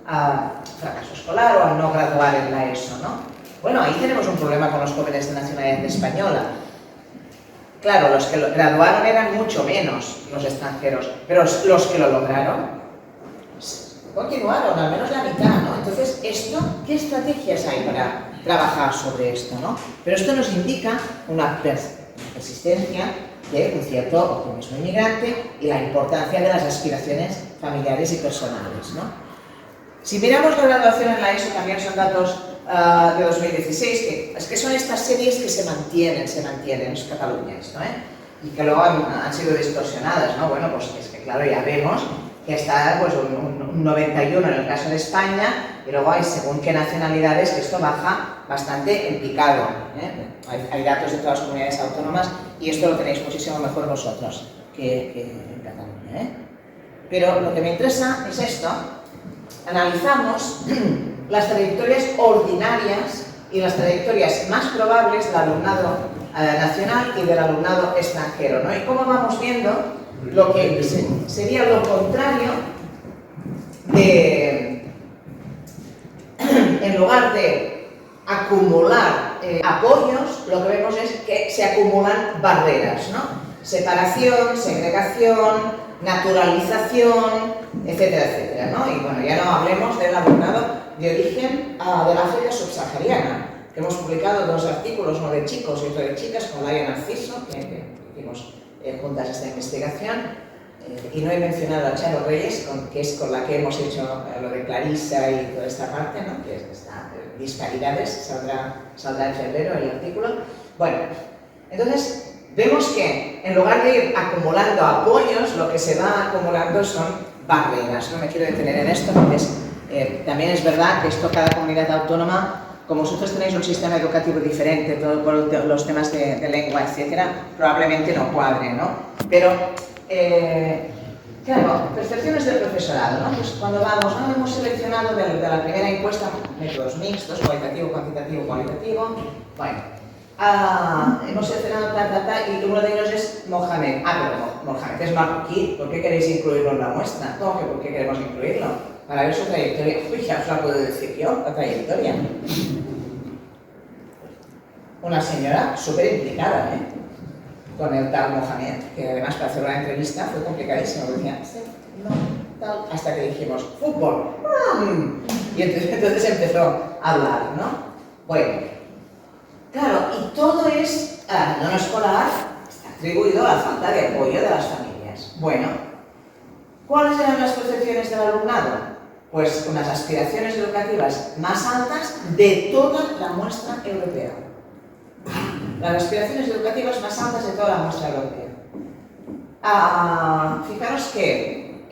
al fracaso escolar o al no graduar en la ESO, ¿no? Bueno, ahí tenemos un problema con los jóvenes de nacionalidad española. Claro, los que lo graduaron eran mucho menos los extranjeros, pero los que lo lograron continuaron, al menos la mitad, ¿no? Entonces, ¿qué estrategias hay para trabajar sobre esto, ¿no? Pero esto nos indica una persistencia de un cierto optimismo inmigrante y la importancia de las aspiraciones familiares y personales, ¿no? Si miramos la graduación en la ESO, también son datos de 2016, que son estas series que se mantienen, es Cataluña esto, y que luego han sido distorsionadas, ¿no? Bueno, pues es que claro, ya vemos que está pues, un 91 en el caso de España, y luego hay según qué nacionalidades que esto baja bastante en picado, Hay datos de todas las comunidades autónomas y esto lo tenéis muchísimo mejor vosotros que en Cataluña, Pero lo que me interesa es esto. Analizamos las trayectorias ordinarias y las trayectorias más probables del alumnado nacional y del alumnado extranjero, ¿no? Y cómo vamos viendo lo que sería lo contrario de, en lugar de acumular apoyos, lo que vemos es que se acumulan barreras, ¿no? Separación, segregación, naturalización, etcétera, etcétera, ¿no? Y bueno, ya no hablemos del alumnado de origen del África subsahariana, que hemos publicado 2 artículos, uno de chicos y otro de chicas, con Laia Narciso, que hicimos juntas esta investigación, y no he mencionado a Charo Reyes, que es con la que hemos hecho lo de Clarisa y toda esta parte, ¿no? Que está disparidades, saldrá en febrero el artículo. Bueno, entonces vemos que en lugar de ir acumulando apoyos, lo que se va acumulando son barreras. No me quiero detener en esto porque también es verdad que esto cada comunidad autónoma, como vosotros tenéis un sistema educativo diferente, todo por los temas de lengua, etcétera, probablemente no cuadre, ¿no? Pero, claro, percepciones del profesorado, ¿no? Pues cuando hemos seleccionado de la primera encuesta métodos mixtos, cualitativo, cuantitativo, cualitativo, bueno, hemos seleccionado y uno de ellos es Mohamed. Pero Mohamed es marroquí, ¿por qué queréis incluirlo en la muestra? ¿Cómo que por qué queremos incluirlo? Para ver su trayectoria. Uy, ya os la puedo decir yo, la trayectoria. Una señora súper implicada, con el tal Mohamed, que además para hacer una entrevista fue complicadísimo. Decía, sí, no, tal, hasta que dijimos, fútbol. Y entonces empezó a hablar, ¿no? Bueno, claro, y todo es abandono escolar, está atribuido a la falta de apoyo de las familias. Bueno, ¿cuáles eran las percepciones del alumnado? Pues unas aspiraciones educativas más altas de toda la muestra europea. Las aspiraciones educativas más altas de toda la muestra europea. Fijaros que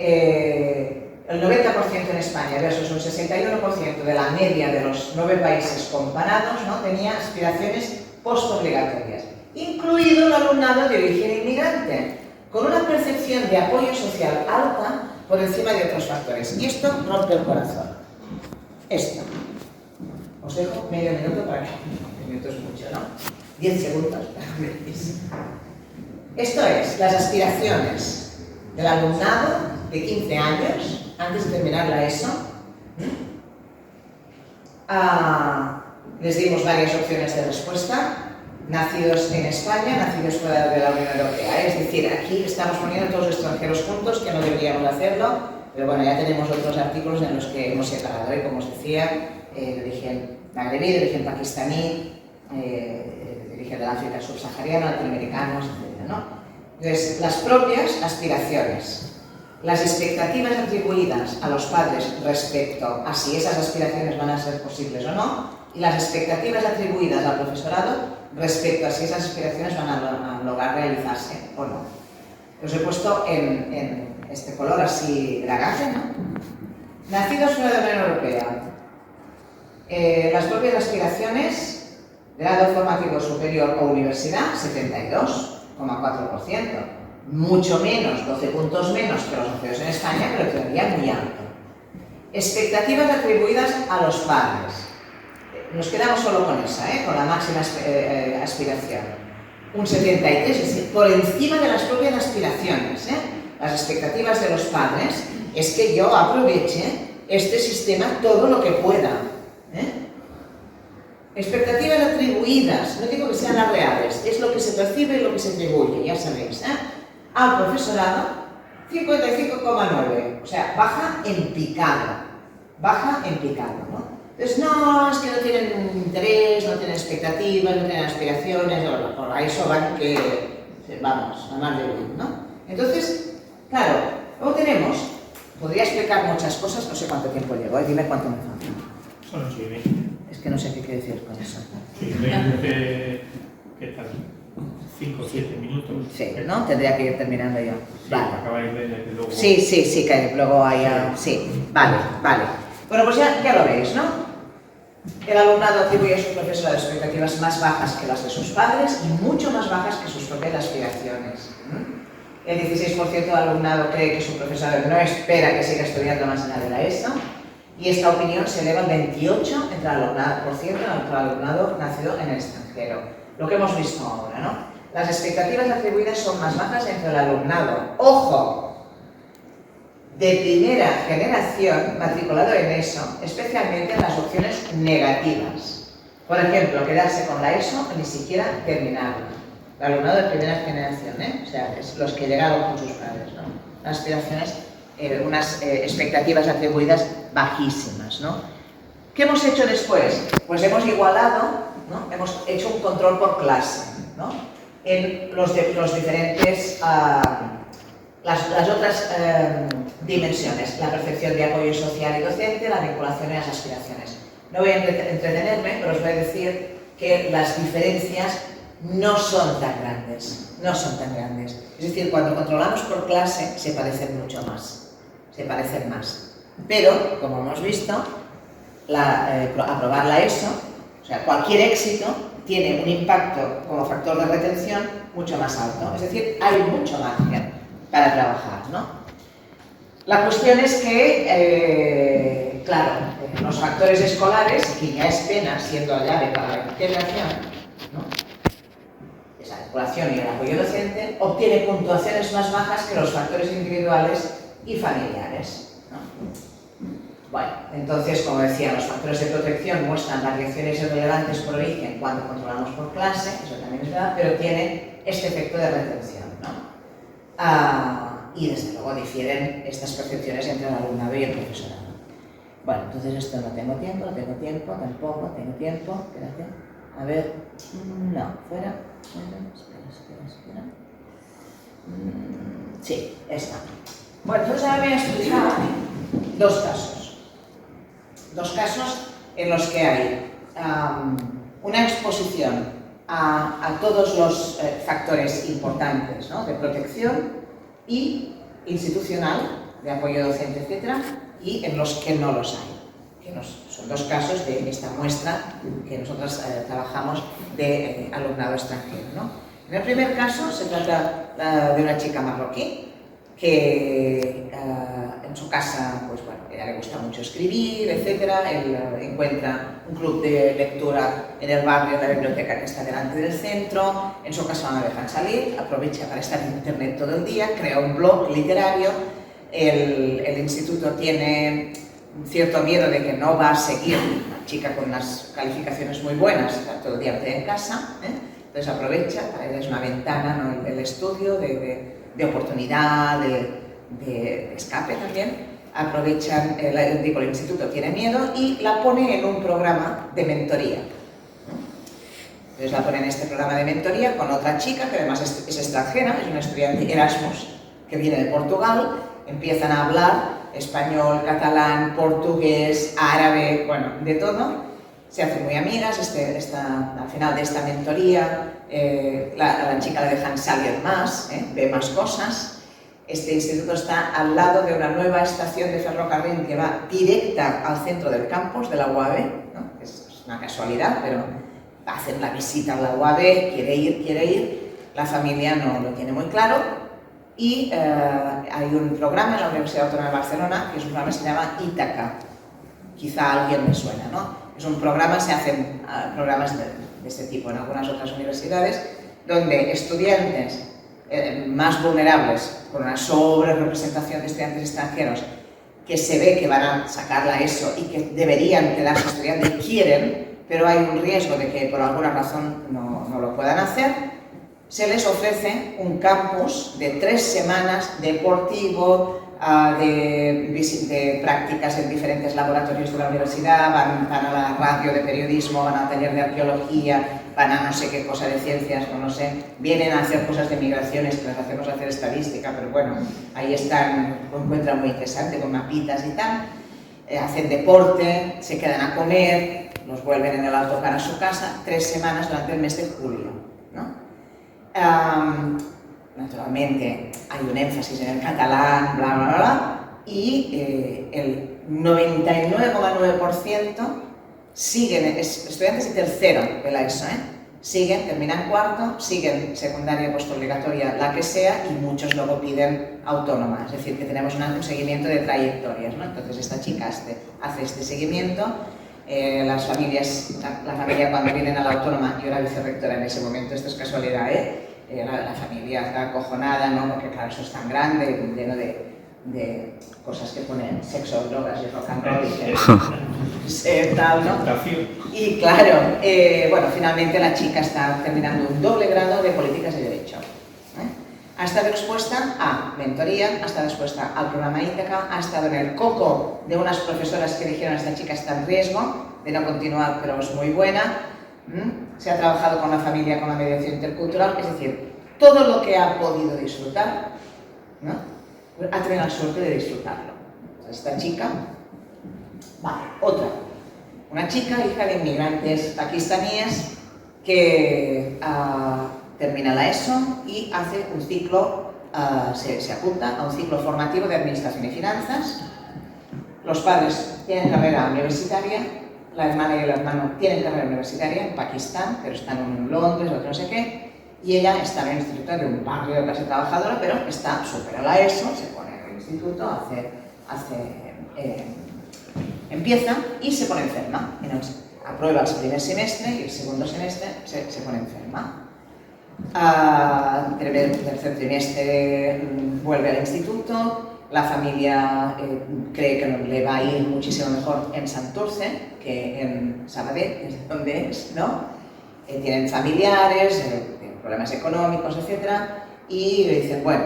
el 90% en España versus un 61% de la media de los 9 países comparados, ¿no? Tenía aspiraciones postobligatorias, incluido el alumnado de origen inmigrante, con una percepción de apoyo social alta por encima de otros factores. Y esto rompe el corazón. esto. Os dejo medio minuto para que... Un minuto es mucho, ¿no? 10 segundos. Esto es las aspiraciones del alumnado de 15 años, antes de terminar la ESO. Les dimos varias opciones de respuesta. Nacidos en España, nacidos fuera de la Unión Europea. Es decir, aquí estamos poniendo todos los extranjeros juntos, que no deberíamos hacerlo, pero bueno, ya tenemos otros artículos en los que hemos separado, como os decía, de origen magrebí, de origen pakistaní, de origen del África subsahariana, latinoamericanos, etc., ¿no? Entonces, las propias aspiraciones, las expectativas atribuidas a los padres respecto a si esas aspiraciones van a ser posibles o no, y las expectativas atribuidas al profesorado respecto a si esas aspiraciones van a lograr realizarse o no. Os he puesto en este color así dragaje, ¿no? Nacidos fuera de la Unión Europea. Las propias aspiraciones, grado formativo superior o universidad, 72,4%. Mucho menos, 12 puntos menos que los nacidos en España, pero todavía muy alto. Expectativas atribuidas a los padres. Nos quedamos solo con esa, con la máxima aspiración. Un 73, es decir, por encima de las propias aspiraciones. Las expectativas de los padres es que yo aproveche este sistema todo lo que pueda. Expectativas atribuidas, no digo que sean las reales, es lo que se percibe y lo que se atribuye, ya sabéis. Al profesorado, 55,9, o sea, baja en picado, ¿no? Entonces, no, es que no tienen interés, no tienen expectativas, no tienen aspiraciones, por ahí eso van que, vamos, a más de bien, ¿no? Entonces, claro, luego tenemos, podría explicar muchas cosas, no sé cuánto tiempo llevo, dime cuánto me falta. Son 7. Es que no sé qué quiere decir con eso. Sí, 20, ¿qué tal? 5 o 7 minutos. Sí, ¿no? Tendría que ir terminando yo. Sí, Vale. acabáis de luego... Sí, que luego haya... Sí, vale. Bueno, pues ya lo veis, ¿no? El alumnado atribuye a su profesor expectativas más bajas que las de sus padres y mucho más bajas que sus propias aspiraciones. El 16% del alumnado cree que su profesor no espera que siga estudiando más allá de la ESO, y esta opinión se eleva al 28% entre el alumnado nacido en el extranjero. Lo que hemos visto ahora, ¿no? Las expectativas atribuidas son más bajas entre el alumnado, ¡ojo!, de primera generación matriculado en ESO, especialmente en las opciones negativas. Por ejemplo, quedarse con la ESO o ni siquiera terminarla. El alumnado de primera generación, o sea, es los que llegaron con sus padres, ¿no? Las aspiraciones, unas expectativas atribuidas bajísimas, ¿no? ¿Qué hemos hecho después? Pues hemos igualado, ¿no? Hemos hecho un control por clase, ¿no? En los diferentes... Las otras dimensiones, la percepción de apoyo social y docente, la vinculación y las aspiraciones. No voy a entretenerme, pero os voy a decir que las diferencias no son tan grandes. Es decir, cuando controlamos por clase se parecen mucho más, Pero, como hemos visto, aprobar la ESO, o sea, cualquier éxito, tiene un impacto como factor de retención mucho más alto. Es decir, hay mucho margen para trabajar, ¿no? La cuestión es que, claro, los factores escolares, que ya es pena siendo la llave para la integración, ¿no? Esa vinculación y el apoyo docente, obtiene puntuaciones más bajas que los factores individuales y familiares, ¿no? Bueno, entonces, como decía, los factores de protección muestran variaciones irrelevantes por origen cuando controlamos por clase, eso también es verdad, pero tiene este efecto de retención, ¿no? Y desde luego difieren estas percepciones entre el alumnado y el profesorado. Bueno, entonces esto no tengo tiempo, tampoco tengo tiempo, espérate, a ver, no, fuera, espera. Sí, esta. Bueno, entonces ahora voy a explicar dos casos en los que hay una exposición a todos los factores importantes, ¿no? De protección y institucional, de apoyo docente, etc., y en los que no los hay. Son dos casos de esta muestra que nosotros trabajamos de alumnado extranjero, ¿no? En el primer caso se trata de una chica marroquí que en su casa, pues bueno, a ella le gusta mucho escribir, etc. Él encuentra un club de lectura en el barrio, en la biblioteca que está delante del centro. En su casa no la dejan salir, aprovecha para estar en internet todo el día, crea un blog literario. El instituto tiene cierto miedo de que no va a seguir una chica con unas calificaciones muy buenas, está todo el día en casa, entonces aprovecha, para él es una ventana, ¿no? el estudio de oportunidad, de escape también. Aprovechan, el instituto tiene miedo y la pone en un programa de mentoría. Entonces la pone en este programa de mentoría con otra chica que además es extranjera, es una estudiante Erasmus que viene de Portugal. Empiezan a hablar español, catalán, portugués, árabe, bueno, de todo. Se hacen muy amigas. Al final de esta mentoría a la chica la dejan salir más, ve más cosas. Este instituto está al lado de una nueva estación de ferrocarril que va directa al centro del campus de la UAB, ¿no? Es una casualidad, pero hacen la visita a la UAB, quiere ir. La familia no lo tiene muy claro. Y hay un programa en la Universidad Autónoma de Barcelona, que es un programa que se llama Ítaca. Quizá a alguien le suena, ¿no? Es un programa, se hacen programas de este tipo en algunas otras universidades, donde estudiantes más vulnerables, con una sobre-representación de estudiantes extranjeros, que se ve que van a sacar la ESO y que deberían quedarse estudiando y quieren, pero hay un riesgo de que por alguna razón no lo puedan hacer, se les ofrece un campus de 3 semanas deportivo, de prácticas en diferentes laboratorios de la universidad, van a la radio de periodismo, van al taller de arqueología, van a no sé qué cosa de ciencias, no sé, vienen a hacer cosas de migraciones que les hacemos hacer estadística, pero bueno, ahí están, lo encuentran muy interesante con mapitas y tal, hacen deporte, se quedan a comer, los vuelven en el autocar a su casa, 3 semanas durante el mes de julio, ¿no? Naturalmente hay un énfasis en el catalán, bla, bla, bla, y el 99,9% siguen, estudiantes de tercero de la ESO, siguen, terminan cuarto, siguen secundaria, postobligatoria, la que sea, y muchos luego piden autónoma, es decir, que tenemos un seguimiento de trayectorias, ¿no? Entonces esta chica hace este seguimiento. La familia cuando vienen a la autónoma, yo era vicerrectora en ese momento, esto es casualidad, la familia está acojonada, ¿no? Porque claro, eso es tan grande, lleno de cosas que ponen sexo, drogas y rock and roll y tal, ¿no? Y claro, bueno, finalmente la chica está terminando un doble grado de políticas de derecho. Ha estado expuesta a mentoría, ha estado expuesta al programa Ítaca, ha estado en el coco de unas profesoras que dijeron: esta chica está en riesgo de no continuar, pero es muy buena. Se ha trabajado con la familia, con la mediación intercultural, es decir, todo lo que ha podido disfrutar, ¿no? Ha tenido la suerte de disfrutarlo. Esta chica, vale, otra, una chica hija de inmigrantes pakistaníes que termina la ESO y hace un ciclo, se apunta a un ciclo formativo de Administración y Finanzas. Los padres tienen carrera universitaria, la hermana y el hermano tienen carrera universitaria en Pakistán, pero están en Londres, otro no sé qué, y ella está en el instituto de un barrio de clase trabajadora, pero supera la ESO, se pone en el instituto, empieza y se pone enferma. Aprueba el primer semestre y el segundo semestre se pone enferma. Tercer trimestre vuelve al instituto, la familia cree que le va a ir muchísimo mejor en Santurce que en Sabadell, es donde es, ¿no? Tienen familiares, tienen problemas económicos, etc. Y le dicen, bueno,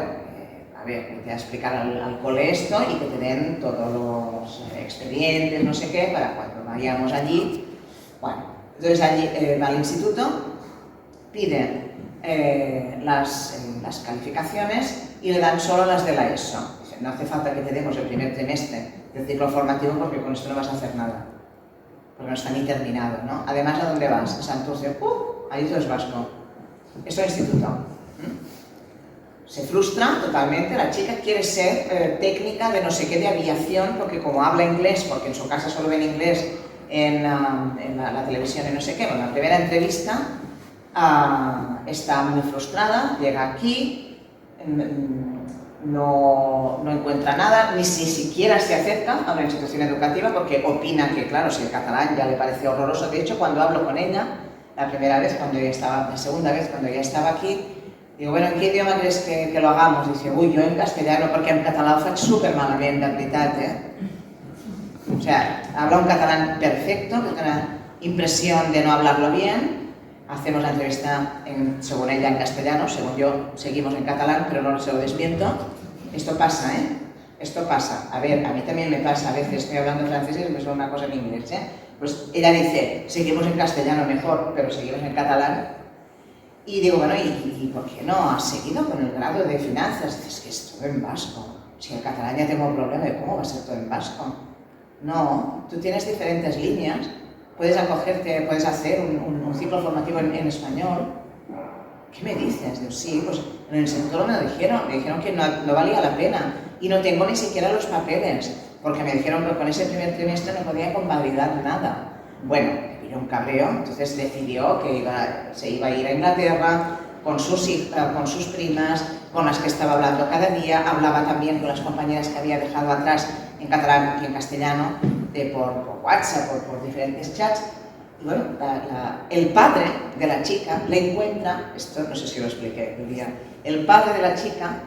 a ver, te voy a explicar al cole esto y que te den todos los expedientes, no sé qué, para cuando vayamos allí. Bueno, entonces allí va al instituto, piden las calificaciones y le dan solo las de la ESO. No hace falta que te demos el primer trimestre del ciclo formativo porque con esto no vas a hacer nada, porque no está ni terminado, ¿no? Además, ¿a dónde vas? A Santurce, ahí todo es vasco. Esto es el instituto. Se frustra totalmente, la chica quiere ser técnica de no sé qué, de aviación, porque como habla inglés, porque en su casa solo ven inglés en la televisión y no sé qué, bueno, la primera entrevista está muy frustrada, llega aquí, no encuentra nada, ni siquiera se acerca a una institución educativa porque opina que, claro, si el catalán ya le parece horroroso. De hecho, cuando hablo con ella, la segunda vez cuando ya estaba aquí, digo, bueno, ¿en qué idioma crees que lo hagamos? Dice, uy, yo en castellano, porque en catalán fue súper malamente, en veritat, O sea, habla un catalán perfecto, que tiene una impresión de no hablarlo bien. Hacemos la entrevista, según ella, en castellano, según yo, seguimos en catalán, pero no se lo desmiento. Esto pasa, Esto pasa. A ver, a mí también me pasa, a veces estoy hablando francés y me suena una cosa en inglés, Pues ella dice, seguimos en castellano mejor, pero seguimos en catalán. Y digo, bueno, ¿y por qué no has seguido con el grado de finanzas? Dices, que es todo en vasco. Si en catalán ya tengo un problema, ¿cómo va a ser todo en vasco? No, tú tienes diferentes líneas. Puedes hacer un ciclo formativo en español. ¿Qué me dices? Digo, sí, pues en el sector me dijeron que no valía la pena y no tengo ni siquiera los papeles, porque me dijeron que con ese primer trimestre no podía convalidar nada. Bueno, me pilló un cabreo, entonces decidió que se iba a ir a Inglaterra con sus primas, con las que estaba hablando cada día, hablaba también con las compañeras que había dejado atrás en catalán y en castellano, por WhatsApp, por diferentes chats. Y bueno, el padre de la chica le encuentra, esto no sé si lo expliqué el día, el padre de la chica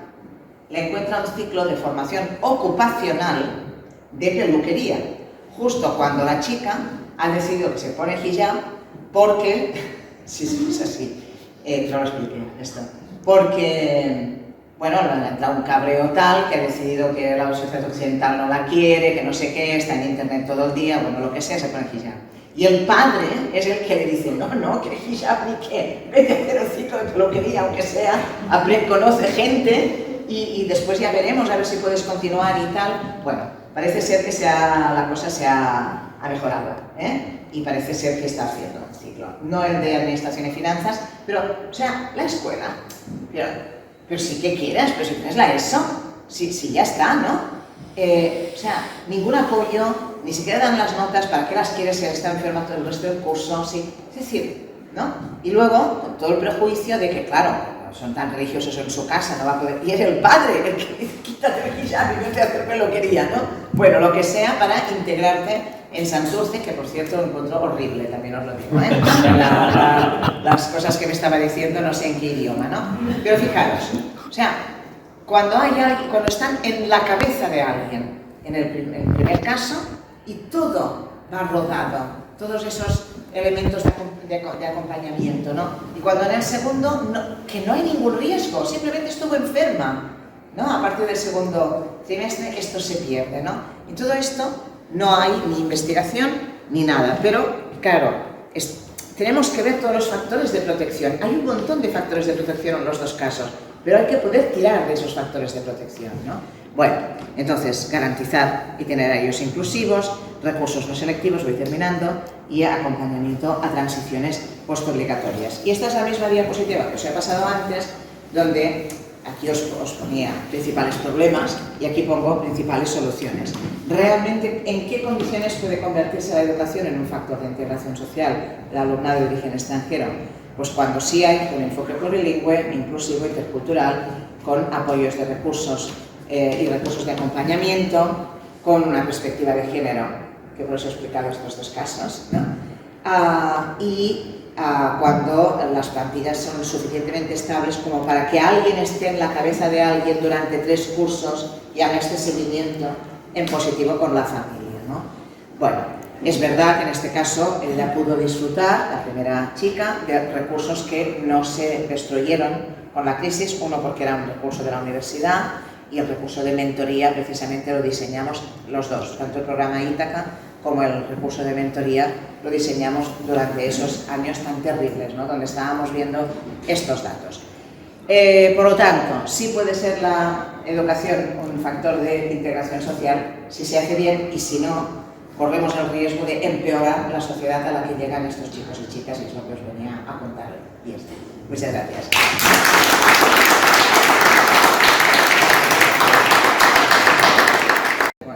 le encuentra un ciclo de formación ocupacional de peluquería, justo cuando la chica ha decidido que se pone hijab porque, sí, es así, no lo expliqué esto, porque, bueno, le ha entrado un cabreo tal que ha decidido que la sociedad occidental no la quiere, que no sé qué, está en internet todo el día, bueno, lo que sea, se pone hijab. Y el padre es el que le dice, no, que hijab ni qué, vete a hacer un ciclo de peluquería, aunque sea, conoce gente y después ya veremos, a ver si puedes continuar y tal. Bueno, parece ser que la cosa se ha mejorado, y parece ser que está haciendo un ciclo. No el de Administración y Finanzas, pero, o sea, la escuela, pero sí que quieras, pero si tienes la ESO, si ya está, ¿no? O sea, ningún apoyo, ni siquiera dan las notas, ¿para qué las quieres si está enferma todo el resto del curso? Sí. Es decir, ¿no? Y luego, con todo el prejuicio de que, claro, son tan religiosos en su casa, no va a poder... Y es el padre el que dice, quítate el hijab y vete a hacer peluquería, ¿no? Bueno, lo que sea para integrarte en Santurce, que por cierto lo encontró horrible, también os lo digo, las cosas que me estaba diciendo, no sé en qué idioma, ¿no? Pero fijaros, o sea, cuando están en la cabeza de alguien, en el primer caso, y todo va rodado, todos esos elementos de acompañamiento, ¿no? Y cuando en el segundo, que no hay ningún riesgo, simplemente estuvo enferma, ¿no? A partir del segundo trimestre esto se pierde, ¿no? Y todo esto no hay ni investigación ni nada, pero claro, tenemos que ver todos los factores de protección. Hay un montón de factores de protección en los dos casos, pero hay que poder tirar de esos factores de protección, ¿no? Bueno, entonces, garantizar itinerarios inclusivos, recursos no selectivos, voy terminando, y acompañamiento a transiciones postobligatorias. Y esta es la misma diapositiva que os he pasado antes, donde aquí os ponía principales problemas y aquí pongo principales soluciones. Realmente, ¿en qué condiciones puede convertirse la educación en un factor de integración social del alumnado de origen extranjero? Pues cuando sí hay un enfoque plurilingüe, inclusivo, intercultural, con apoyos de recursos y recursos de acompañamiento, con una perspectiva de género, que por eso he explicado estos dos casos, ¿no? Cuando las plantillas son suficientemente estables como para que alguien esté en la cabeza de alguien durante 3 cursos y haga este seguimiento en positivo con la familia, ¿no? Bueno, es verdad que en este caso ella pudo disfrutar, la primera chica, de recursos que no se destruyeron con la crisis, uno porque era un recurso de la universidad y el recurso de mentoría precisamente lo diseñamos los dos, tanto el programa Ítaca como el recurso de mentoría lo diseñamos durante esos años tan terribles, ¿no? Donde estábamos viendo estos datos. Por lo tanto, sí puede ser la educación un factor de integración social si se hace bien y si no, corremos el riesgo de empeorar la sociedad a la que llegan estos chicos y chicas, y es lo que os venía a contar hoy. Y este. Muchas gracias.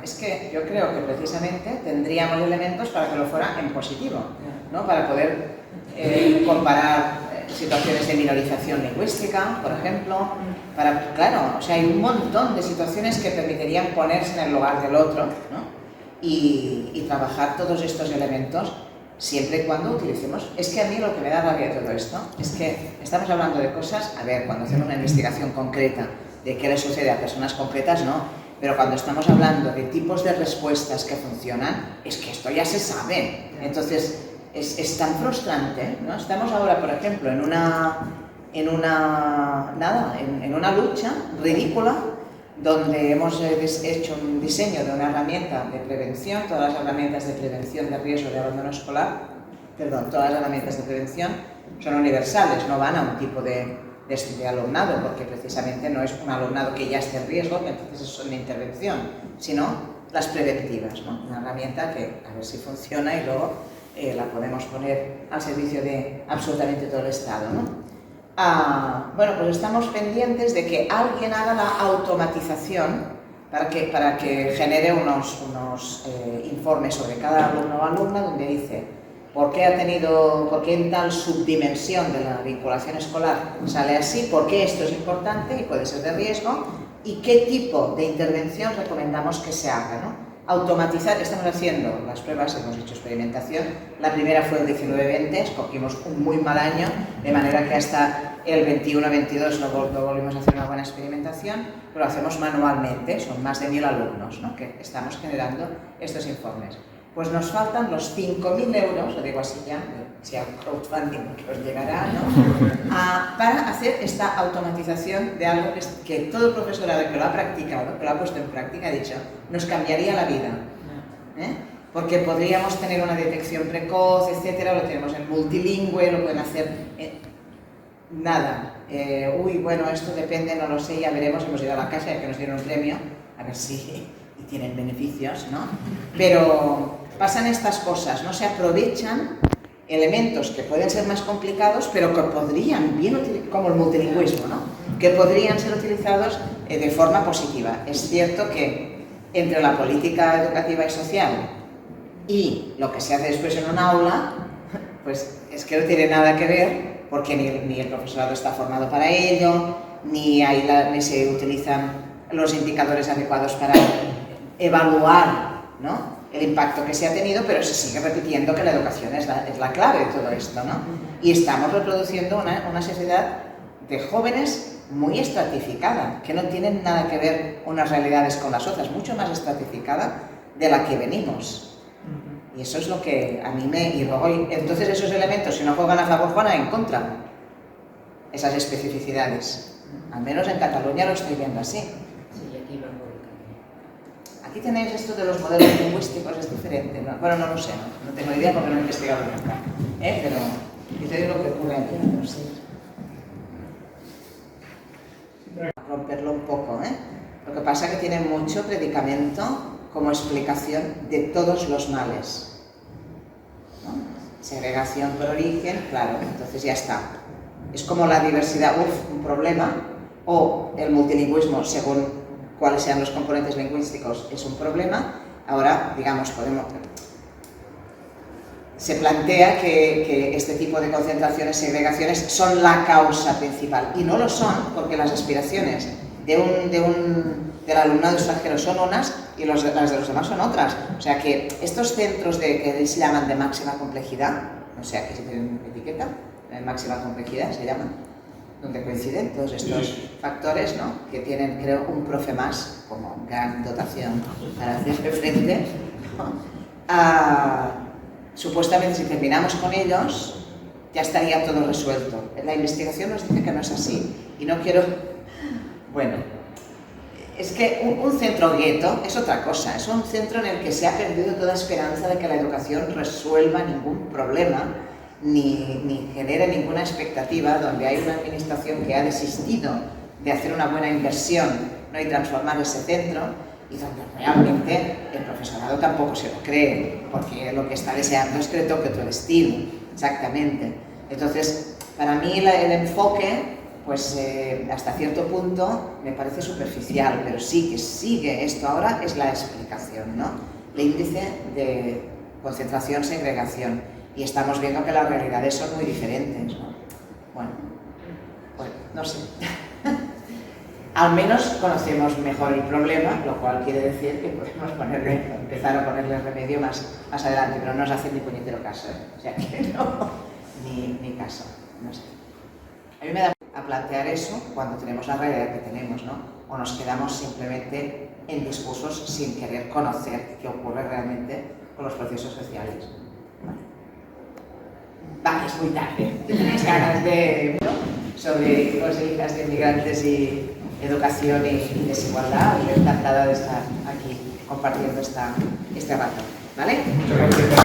Es que yo creo que precisamente tendríamos elementos para que lo fuera en positivo, ¿no? Para poder comparar situaciones de minorización lingüística, por ejemplo, claro, o sea, hay un montón de situaciones que permitirían ponerse en el lugar del otro, ¿no? Y trabajar todos estos elementos siempre y cuando utilicemos. Es que a mí lo que me da rabia de todo esto es que estamos hablando de cosas, a ver, cuando hacemos una investigación concreta de qué le sucede a personas concretas, no, pero cuando estamos hablando de tipos de respuestas que funcionan, es que esto ya se sabe. Entonces, es tan frustrante, ¿no? Estamos ahora, por ejemplo, en una lucha ridícula donde hemos hecho un diseño de una herramienta de prevención, todas las herramientas de prevención de riesgo de abandono escolar, todas las herramientas de prevención son universales, no van a un tipo de alumnado, porque precisamente no es un alumnado que ya esté en riesgo, que entonces son de intervención, sino las preventivas, ¿no? Una herramienta que a ver si funciona y luego la podemos poner al servicio de absolutamente todo el Estado, ¿no? Bueno, pues estamos pendientes de que alguien haga la automatización para que genere unos informes sobre cada alumno o alumna donde dice por qué en tal subdimensión de la vinculación escolar sale así, por qué esto es importante y puede ser de riesgo y qué tipo de intervención recomendamos que se haga, ¿no? Automatizar, estamos haciendo las pruebas, hemos hecho experimentación, la primera fue el 19-20, escogimos un muy mal año, de manera que hasta el 21-22 no volvimos a hacer una buena experimentación, pero lo hacemos manualmente, son más de 1000 alumnos, ¿no? Que estamos generando estos informes. Pues nos faltan los 5.000 euros, lo digo así ya, sea crowdfunding que os llegará, ¿no? Para hacer esta automatización de algo que todo profesorado que lo ha practicado, que lo ha puesto en práctica, ha dicho, nos cambiaría la vida, porque podríamos tener una detección precoz, etcétera, lo tenemos en multilingüe, lo pueden hacer nada. Bueno, esto depende, no lo sé, ya veremos, hemos ido a la casa ya que nos dieron un premio, a ver si tienen beneficios, ¿no? Pero pasan estas cosas, no se aprovechan elementos que pueden ser más complicados, pero que podrían, como el multilingüismo, ¿no? Que podrían ser utilizados de forma positiva. Es cierto que entre la política educativa y social y lo que se hace después en un aula, pues es que no tiene nada que ver, porque ni el profesorado está formado para ello, ni se utilizan los indicadores adecuados para evaluar, ¿no?, el impacto que se ha tenido, pero se sigue repitiendo que la educación es la clave de todo esto, ¿no? Y estamos reproduciendo una sociedad de jóvenes muy estratificada, que no tienen nada que ver unas realidades con las otras, mucho más estratificada de la que venimos. Y eso es lo que a mí y luego, entonces esos elementos, si no juegan a favor, juegan en contra, esas especificidades. Al menos en Cataluña lo estoy viendo así. Aquí tenéis esto de los modelos lingüísticos, es diferente, ¿no? Bueno, no lo sé, no tengo idea porque no he investigado nunca, pero yo te digo lo que ocurre aquí, no sé. Romperlo un poco, Lo que pasa es que tiene mucho predicamento como explicación de todos los males, ¿no? Segregación por origen, claro, entonces ya está. Es como la diversidad, un problema, o el multilingüismo según cuáles sean los componentes lingüísticos es un problema. Ahora, digamos, se plantea que este tipo de concentraciones, segregaciones, son la causa principal, y no lo son, porque las aspiraciones del alumnado extranjero son unas y las de los demás son otras. O sea que estos centros que se llaman de máxima complejidad, o sea que se tienen etiqueta, de máxima complejidad se llaman, donde coinciden todos estos factores, ¿no?, que tienen, creo, un profe más como gran dotación para hacerle frente, ¿no? Supuestamente, si terminamos con ellos, ya estaría todo resuelto. La investigación nos dice que no es así. Y no quiero... Bueno, es que un centro gueto es otra cosa. Es un centro en el que se ha perdido toda esperanza de que la educación resuelva ningún problema, ni genere ninguna expectativa, donde hay una administración que ha desistido de hacer una buena inversión, ¿no?, y transformar ese centro, y donde realmente el profesorado tampoco se lo cree, porque lo que está deseando es que le toque otro estilo, exactamente. Entonces, para mí el enfoque pues hasta cierto punto me parece superficial, pero sí que sigue esto ahora, es la explicación, ¿no? El índice de concentración-segregación. Y estamos viendo que las realidades son muy diferentes, ¿no? Bueno, no sé. Al menos conocemos mejor el problema, lo cual quiere decir que podemos empezar a ponerle remedio más adelante, pero no nos hacen ni puñetero caso, ¿eh? O sea que no, ni caso, no sé. A mí me da a plantear eso cuando tenemos la realidad que tenemos, ¿no? O nos quedamos simplemente en discursos sin querer conocer qué ocurre realmente con los procesos sociales. Va, es muy tarde, tenéis ganas de, ¿no? Sobre hijos e hijas de inmigrantes y educación y desigualdad. Yo encantada de estar aquí compartiendo este rato, ¿vale? Muchas gracias.